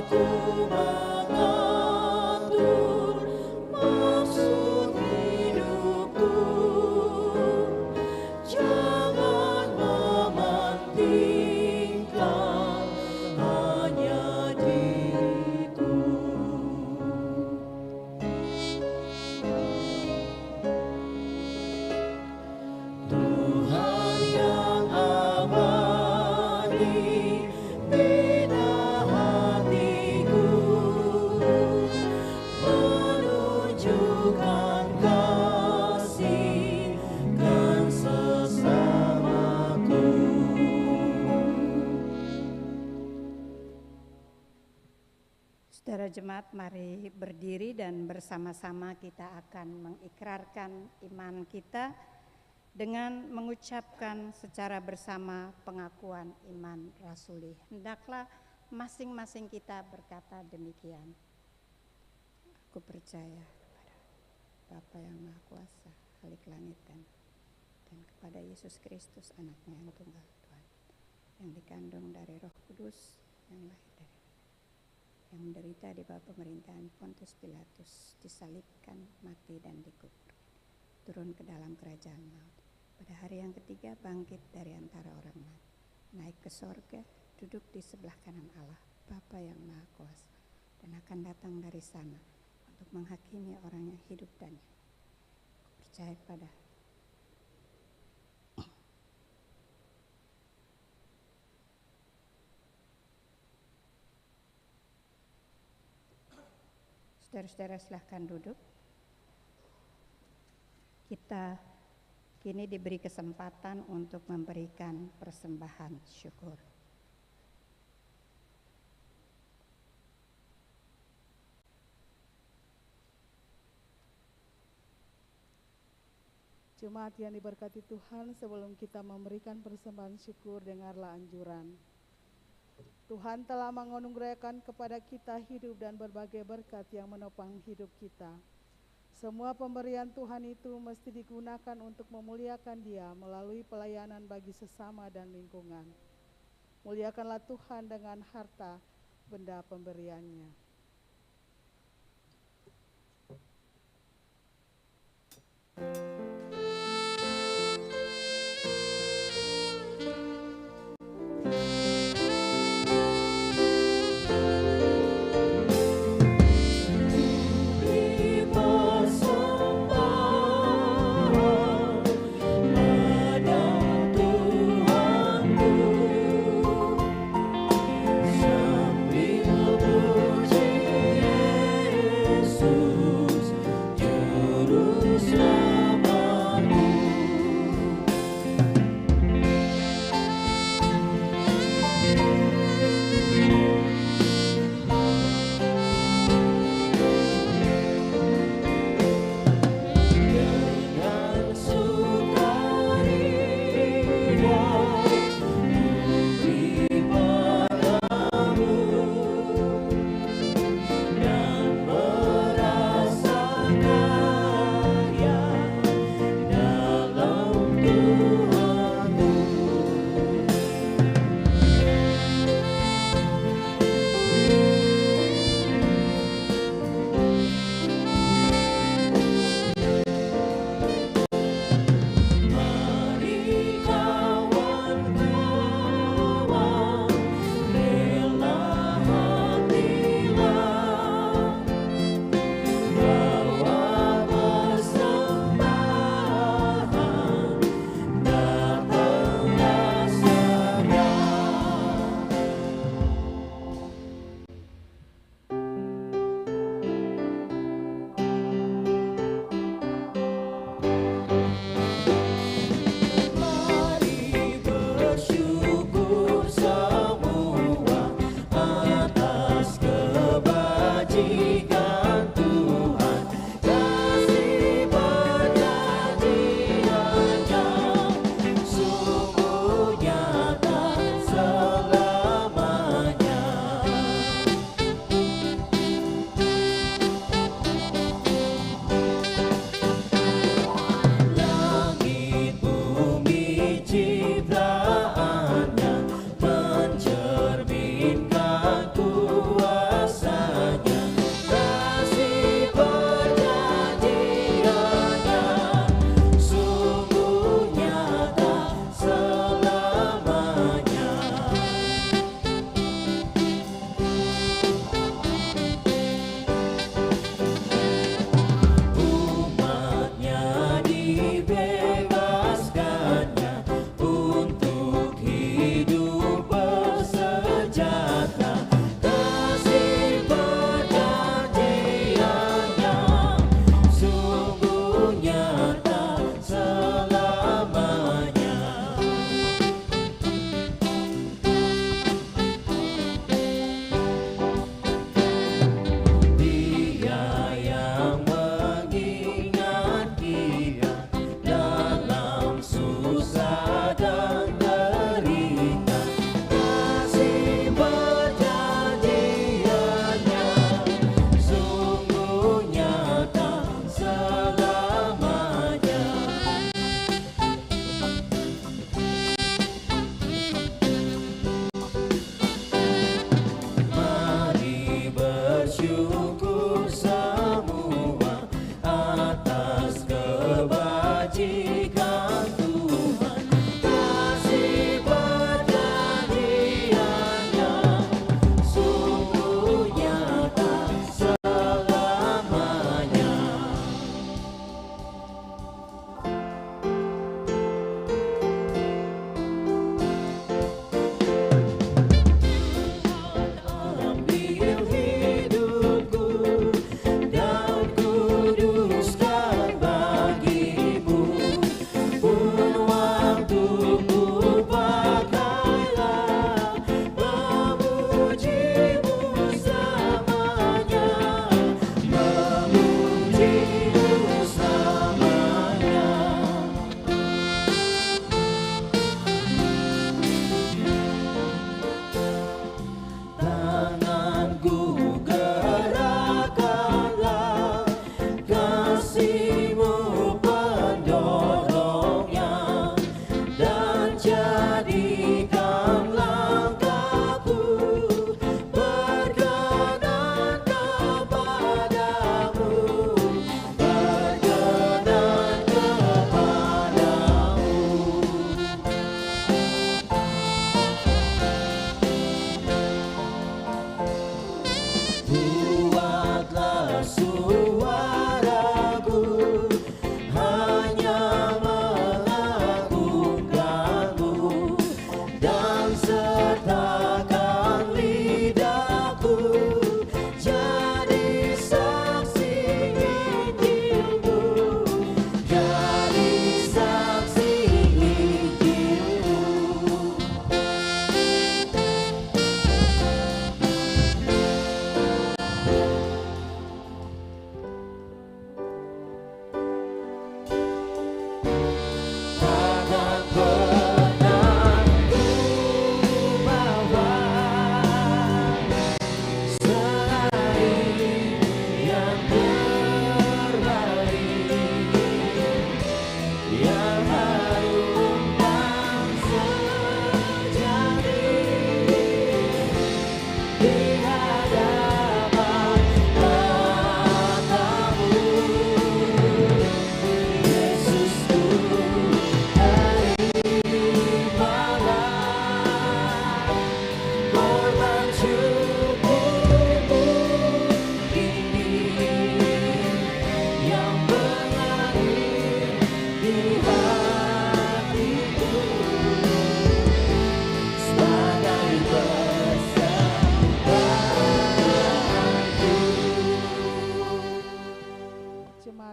Bina hatiku Saudara jemaat, mari berdiri dan bersama-sama kita akan mengikrarkan iman kita dengan mengucapkan secara bersama pengakuan iman rasuli. Hendaklah masing-masing kita berkata demikian. Aku percaya kepada Bapa yang Maha Kuasa, Khalik langit dan kepada Yesus Kristus, anaknya yang tunggal Tuhan, yang dikandung dari Roh Kudus, yang lahir dari yang menderita di bawah pemerintahan Pontius Pilatus, disalibkan, mati dan dikuburkan, turun ke dalam kerajaan maut. Pada hari yang ketiga bangkit dari antara orang mati, naik ke sorga, duduk di sebelah kanan Allah, Bapa yang Maha Kuasa, dan akan datang dari sana untuk menghakimi orang yang hidup dan yang mati. Aku percaya pada Saudara-saudara, silahkan duduk. Kita kini diberi kesempatan untuk memberikan persembahan syukur. Jemaat yang diberkati Tuhan, sebelum kita memberikan persembahan syukur, dengarlah anjuran. Tuhan telah menganugerahkan kepada kita hidup dan berbagai berkat yang menopang hidup kita. Semua pemberian Tuhan itu mesti digunakan untuk memuliakan Dia melalui pelayanan bagi sesama dan lingkungan. Muliakanlah Tuhan dengan harta benda pemberiannya. Sambil puji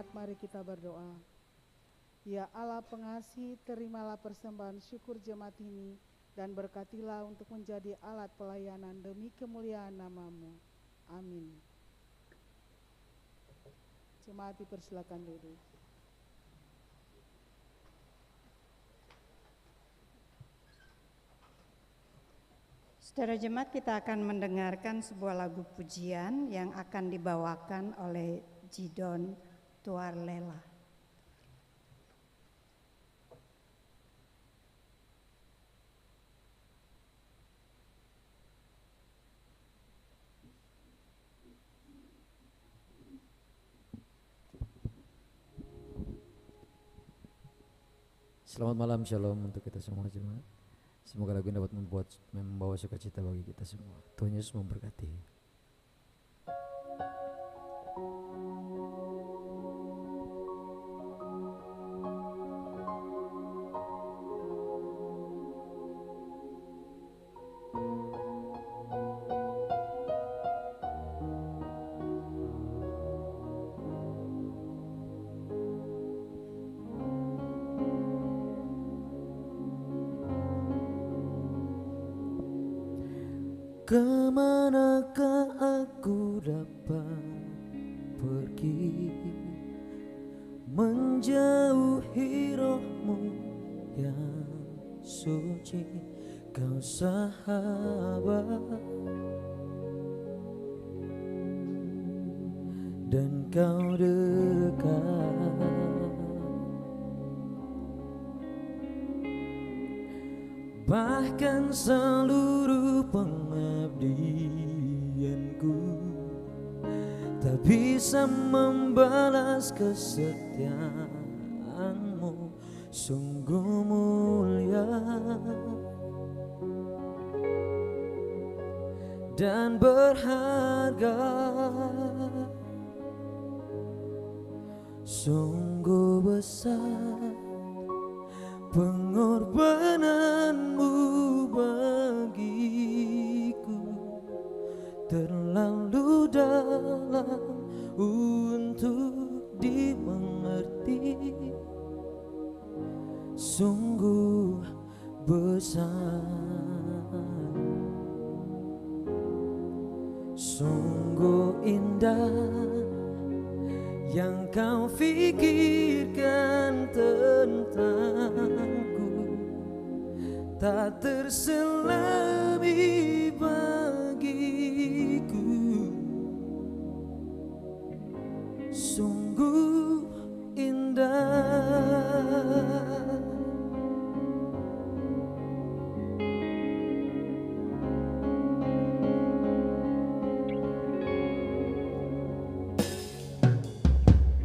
sejenak mari kita berdoa. Ya Allah pengasih, terimalah persembahan syukur jemaat ini dan berkatilah untuk menjadi alat pelayanan demi kemuliaan nama-Mu. Amin. Jemaat dipersilakan duduk. Saudara jemaat, kita akan mendengarkan sebuah lagu pujian yang akan dibawakan oleh Jidon Tuarlela. Selamat malam, shalom untuk kita semua jemaat. Semoga lagu ini dapat membawa sukacita bagi kita semua. Tuhan Yesus memberkati. Kemanakah aku dapat pergi menjauhi roh-Mu yang suci, Kau sahabat dan Kau dekat. Bahkan seluruh pengabdianku tak bisa membalas kesetiaan-Mu, sungguh mulia dan berharga, sungguh besar pengorbanan-Mu bagiku, terlalu dalam untuk dimengerti, sungguh besar, sungguh indah yang Kau fikirkan tentangku, tak terselami bagiku, sungguh indah.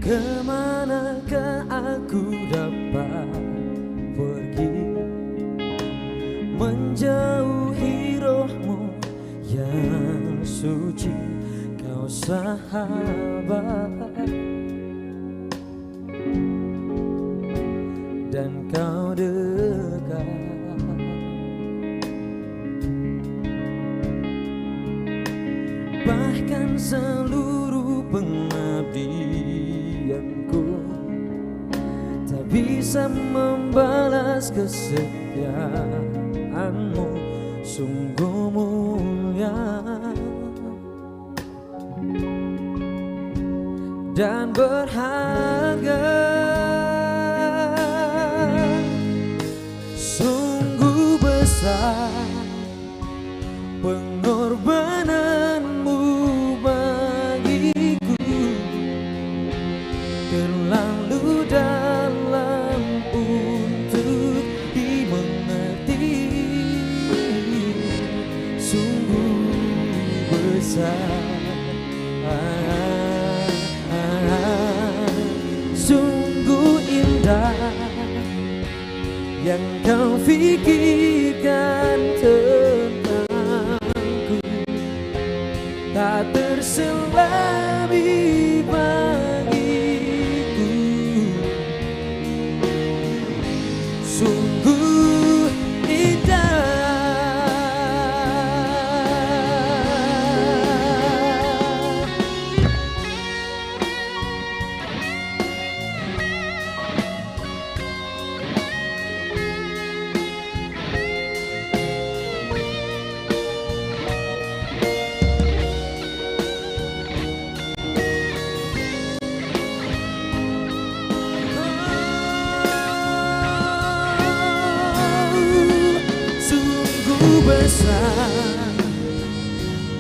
Kemanakah aku dapat pergi menjauhi roh-Mu yang suci, Kau sahabat dan Kau dekat. Bahkan seluruh pengabdianku tak bisa membalas kesetiaan-Mu, sungguh mulia dan berharga, sungguh besar pengorbanan-Mu bagiku, terlalu dalam untuk dimengerti, sungguh besar, sungguh indah yang Kau fikirkan tentangku, tak terselami bagiku, sungguh indah.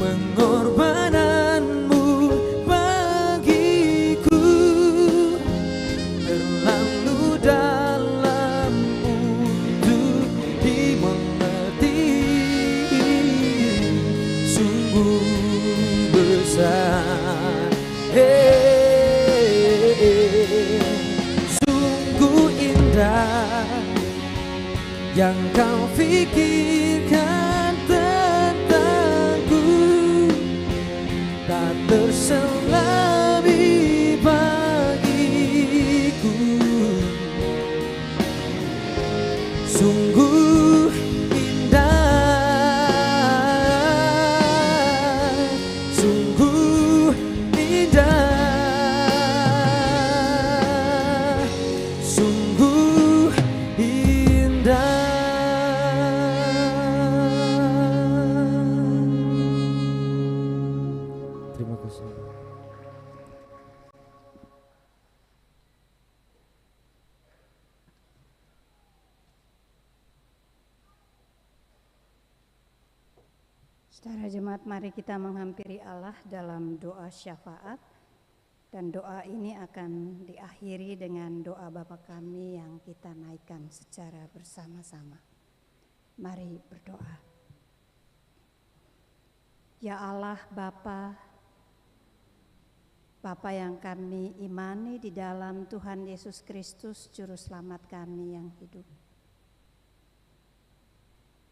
pengorbananmu bagiku terlalu dalam untuk dimengerti, sungguh besar, sungguh indah yang kau pikirkan tentangku, tak terselami bagiku. Sungguh indah, sungguh indah, sungguh indah. Terima kasih. Saudara jemaat, mari kita menghampiri Allah dalam doa syafaat, dan doa ini akan diakhiri dengan doa Bapa kami yang kita naikkan secara bersama-sama. Mari berdoa. Ya Allah Bapa, Bapa yang kami imani di dalam Tuhan Yesus Kristus Juru Selamat kami yang hidup.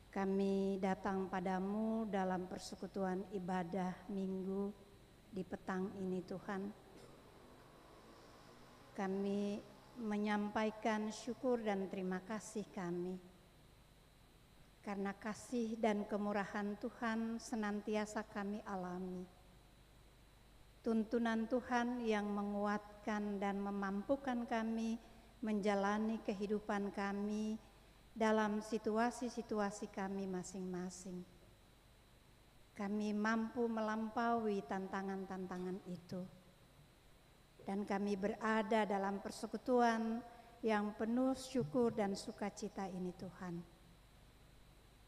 Kami datang padamu dalam persekutuan ibadah minggu di petang ini Tuhan. Kami menyampaikan syukur dan terima kasih kami, karena kasih dan kemurahan Tuhan senantiasa kami alami. Tuntunan Tuhan yang menguatkan dan memampukan kami menjalani kehidupan kami dalam situasi-situasi kami masing-masing. Kami mampu melampaui tantangan-tantangan itu, dan kami berada dalam persekutuan yang penuh syukur dan sukacita ini Tuhan.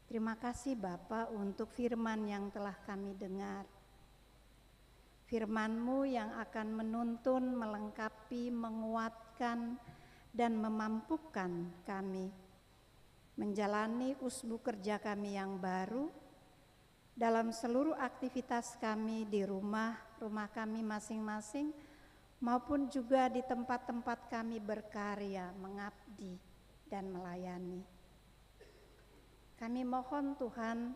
Terima kasih Bapa untuk firman yang telah kami dengar. Firman-Mu yang akan menuntun, melengkapi, menguatkan, dan memampukan kami menjalani usbu kerja kami yang baru dalam seluruh aktivitas kami di rumah kami masing-masing, maupun juga di tempat-tempat kami berkarya, mengabdi, dan melayani. Kami mohon Tuhan,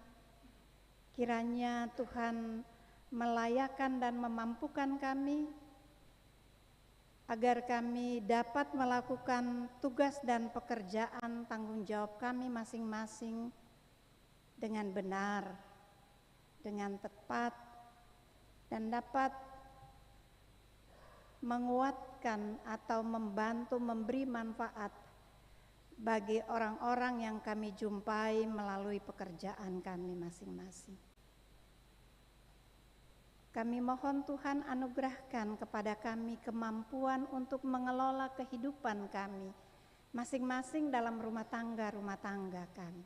kiranya Tuhan melayakan dan memampukan kami agar kami dapat melakukan tugas dan pekerjaan tanggung jawab kami masing-masing dengan benar, dengan tepat, dan dapat menguatkan atau membantu memberi manfaat bagi orang-orang yang kami jumpai melalui pekerjaan kami masing-masing. Kami mohon Tuhan anugerahkan kepada kami kemampuan untuk mengelola kehidupan kami masing-masing dalam rumah tangga kami.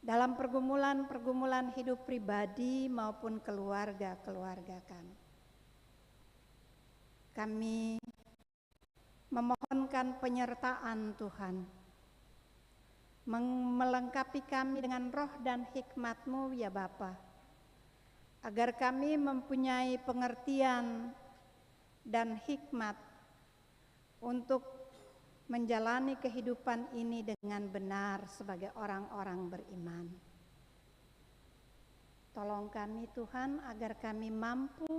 Dalam pergumulan hidup pribadi maupun keluarga kami. Kami memohonkan penyertaan Tuhan, melengkapi kami dengan roh dan hikmat-Mu ya Bapa, agar kami mempunyai pengertian dan hikmat untuk menjalani kehidupan ini dengan benar sebagai orang-orang beriman. Tolong kami Tuhan agar kami mampu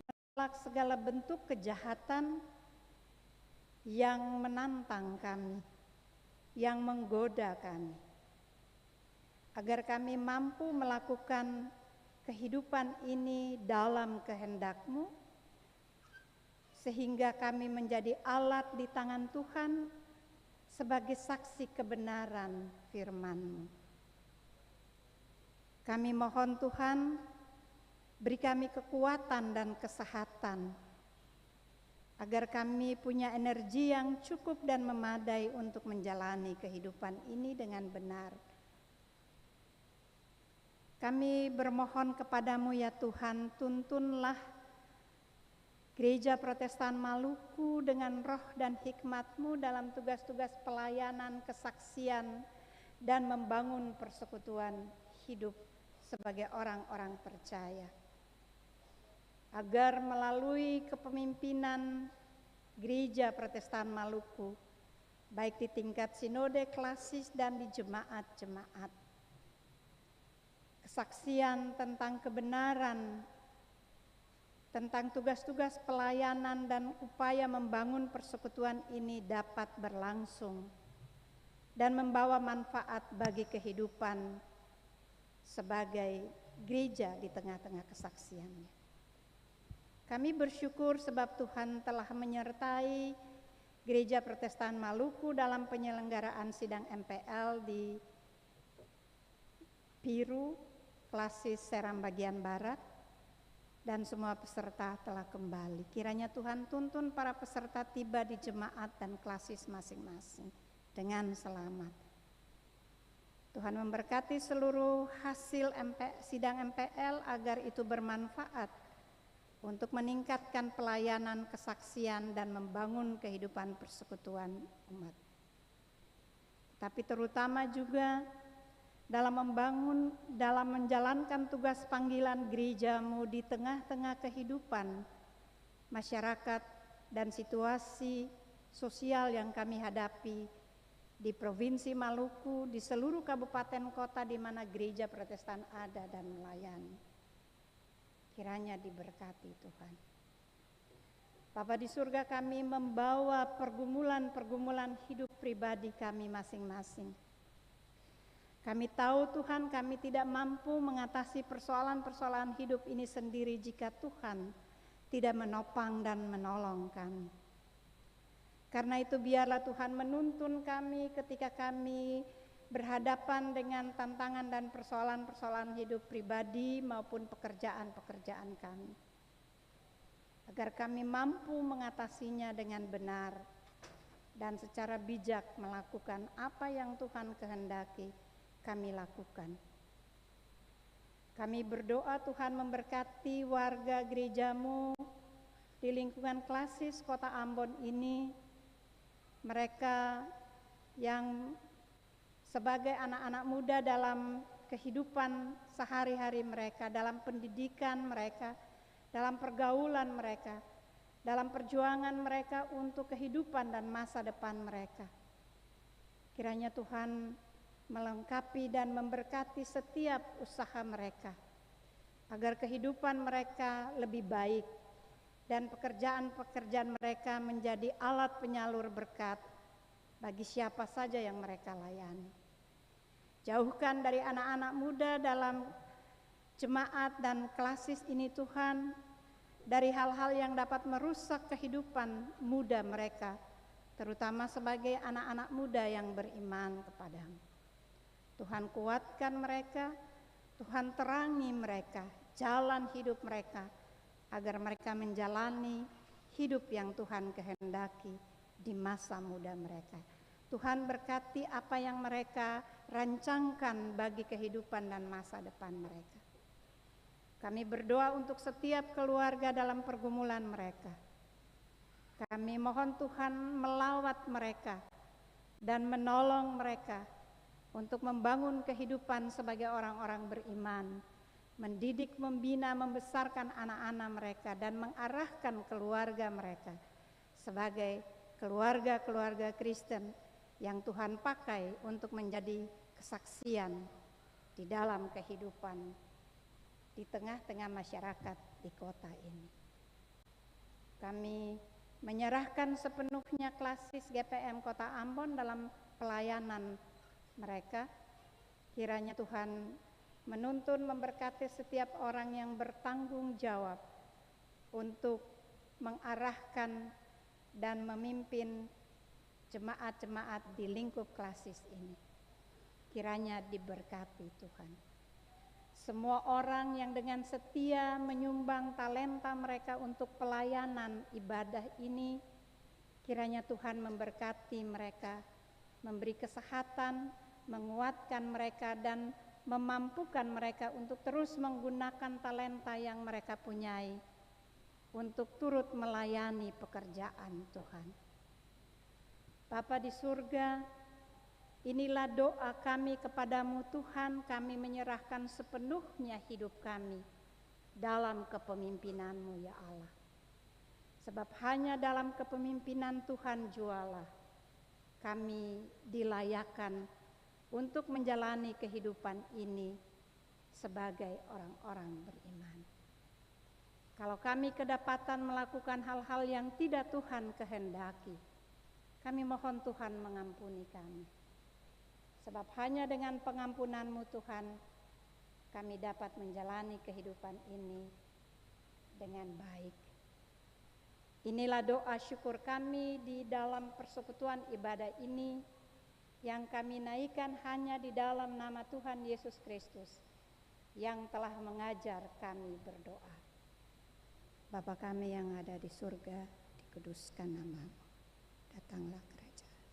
menolak segala bentuk kejahatan yang menantang kami, yang menggoda kami, agar kami mampu melakukan kehidupan ini dalam kehendak-Mu, sehingga kami menjadi alat di tangan Tuhan sebagai saksi kebenaran firman-Mu. Kami mohon Tuhan, beri kami kekuatan dan kesehatan, agar kami punya energi yang cukup dan memadai untuk menjalani kehidupan ini dengan benar. Kami bermohon kepadamu ya Tuhan, tuntunlah Gereja Protestan Maluku dengan roh dan hikmat-Mu dalam tugas-tugas pelayanan, kesaksian, dan membangun persekutuan hidup sebagai orang-orang percaya. Agar melalui kepemimpinan Gereja Protestan Maluku, baik di tingkat sinode klasis dan di jemaat-jemaat, kesaksian tentang kebenaran, tentang tugas-tugas pelayanan dan upaya membangun persekutuan ini dapat berlangsung dan membawa manfaat bagi kehidupan sebagai gereja di tengah-tengah kesaksiannya. Kami bersyukur sebab Tuhan telah menyertai Gereja Protestan Maluku dalam penyelenggaraan sidang MPL di Piru, klasis Seram bagian Barat, dan semua peserta telah kembali. Kiranya Tuhan tuntun para peserta tiba di jemaat dan klasis masing-masing dengan selamat. Tuhan memberkati seluruh hasil sidang MPL agar itu bermanfaat untuk meningkatkan pelayanan, kesaksian, dan membangun kehidupan persekutuan umat. Tapi terutama juga dalam menjalankan tugas panggilan gereja-Mu di tengah-tengah kehidupan masyarakat dan situasi sosial yang kami hadapi di Provinsi Maluku, di seluruh kabupaten kota di mana gereja Protestan ada dan melayani. Kiranya diberkati Tuhan. Bapa di surga, kami membawa pergumulan-pergumulan hidup pribadi kami masing-masing. Kami tahu Tuhan, kami tidak mampu mengatasi persoalan-persoalan hidup ini sendiri jika Tuhan tidak menopang dan menolong kami. Karena itu biarlah Tuhan menuntun kami ketika kami berhadapan dengan tantangan dan persoalan-persoalan hidup pribadi maupun pekerjaan-pekerjaan kami. Agar kami mampu mengatasinya dengan benar dan secara bijak melakukan apa yang Tuhan kehendaki kami lakukan. Kami berdoa Tuhan memberkati warga gereja-Mu di lingkungan klasis Kota Ambon ini, mereka yang sebagai anak-anak muda dalam kehidupan sehari-hari mereka, dalam pendidikan mereka, dalam pergaulan mereka, dalam perjuangan mereka untuk kehidupan dan masa depan mereka. Kiranya Tuhan melengkapi dan memberkati setiap usaha mereka, agar kehidupan mereka lebih baik dan pekerjaan-pekerjaan mereka menjadi alat penyalur berkat bagi siapa saja yang mereka layani. Jauhkan dari anak-anak muda dalam jemaat dan klasis ini Tuhan, dari hal-hal yang dapat merusak kehidupan muda mereka, terutama sebagai anak-anak muda yang beriman kepadamu. Tuhan kuatkan mereka, Tuhan terangi mereka, jalan hidup mereka, agar mereka menjalani hidup yang Tuhan kehendaki di masa muda mereka. Tuhan berkati apa yang mereka rancangkan bagi kehidupan dan masa depan mereka. Kami berdoa untuk setiap keluarga dalam pergumulan mereka. Kami mohon Tuhan melawat mereka dan menolong mereka untuk membangun kehidupan sebagai orang-orang beriman, mendidik, membina, membesarkan anak-anak mereka, dan mengarahkan keluarga mereka sebagai keluarga-keluarga Kristen yang Tuhan pakai untuk menjadi kesaksian di dalam kehidupan di tengah-tengah masyarakat di kota ini. Kami menyerahkan sepenuhnya klasis GPM Kota Ambon dalam pelayanan mereka. Kiranya Tuhan menuntun, memberkati setiap orang yang bertanggung jawab untuk mengarahkan dan memimpin jemaat-jemaat di lingkup klasis ini. Kiranya diberkati Tuhan. Semua orang yang dengan setia menyumbang talenta mereka untuk pelayanan ibadah ini, kiranya Tuhan memberkati mereka, memberi kesehatan, menguatkan mereka, dan memampukan mereka untuk terus menggunakan talenta yang mereka punyai untuk turut melayani pekerjaan Tuhan. Bapa di surga, inilah doa kami kepadamu Tuhan, kami menyerahkan sepenuhnya hidup kami dalam kepemimpinan-Mu ya Allah. Sebab hanya dalam kepemimpinan Tuhan jualah kami dilayakan untuk menjalani kehidupan ini sebagai orang-orang beriman. Kalau kami kedapatan melakukan hal-hal yang tidak Tuhan kehendaki, kami mohon Tuhan mengampuni kami. Sebab hanya dengan pengampunan-Mu Tuhan, kami dapat menjalani kehidupan ini dengan baik. Inilah doa syukur kami di dalam persekutuan ibadah ini yang kami naikkan hanya di dalam nama Tuhan Yesus Kristus yang telah mengajar kami berdoa. Bapa kami yang ada di surga, dikuduskan nama-Mu. Datanglah kerajaan,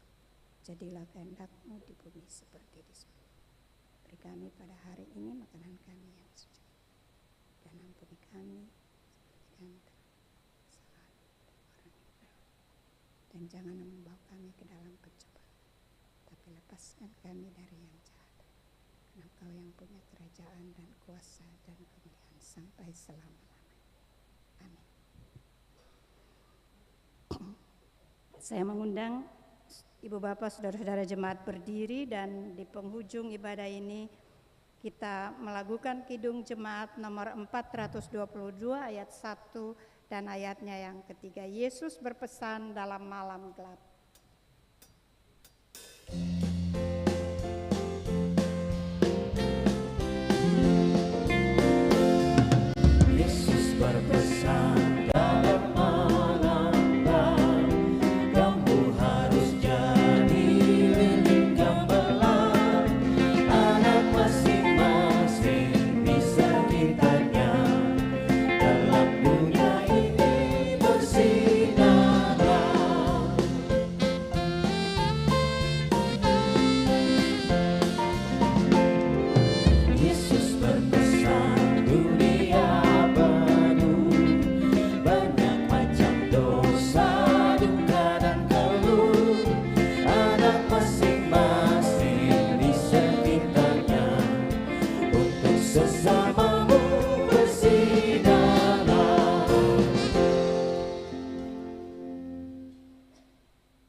jadilah kehendak-Mu di bumi seperti di surga. Beri kami pada hari ini makanan kami yang secukupnya, dan ampuni kami seperti kami telah kesalahan dan orang yang berdosa. Dan jangan membawa kami ke dalam pencobaan, tapi lepaskan kami dari yang jahat. Karena Engkau yang punya kerajaan dan kuasa dan kemuliaan sampai selama-lamanya. Amin. Saya mengundang Ibu Bapak, Saudara-saudara jemaat berdiri, dan di penghujung ibadah ini kita melakukan kidung jemaat nomor 422 ayat 1 dan ayatnya yang ketiga. Yesus berpesan dalam malam gelap. Yesus berpesan dalam malam gelap, kamu harus jadi lilin gemilang. Anak masing-masing di sekitarnya dalam dunia ini bersinarlah. Yesus berpesan dunia penuh banyak macam dosa, duka dan keluh. Anak masing-masing di sekitarnya untuk sesamamu bersinarlah.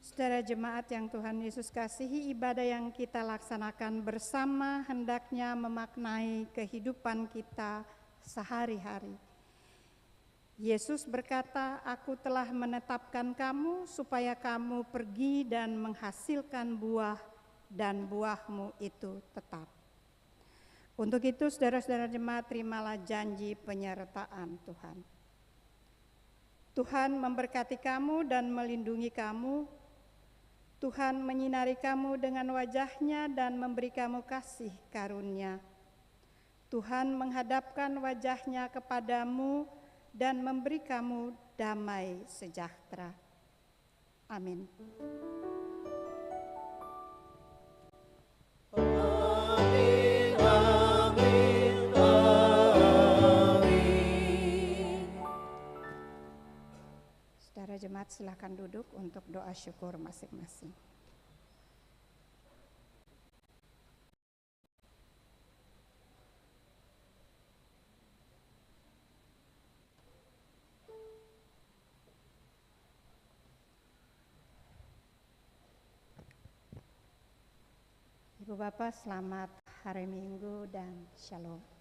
Saudara jemaat yang Tuhan Yesus kasihi, ibadah yang kita laksanakan bersama hendaknya memaknai kehidupan kita sehari-hari. Yesus berkata, "Aku telah menetapkan kamu supaya kamu pergi dan menghasilkan buah, dan buahmu itu tetap." Untuk itu, saudara-saudara jemaat, terimalah janji penyertaan Tuhan. Tuhan memberkati kamu dan melindungi kamu. Tuhan menyinari kamu dengan wajah-Nya dan memberi kamu kasih karunia. Tuhan menghadapkan wajah-Nya kepadamu dan memberi kamu damai sejahtera. Amin. Saudara jemaat, silakan duduk untuk doa syukur masing-masing. Ibu Bapak, selamat hari Minggu dan Shalom.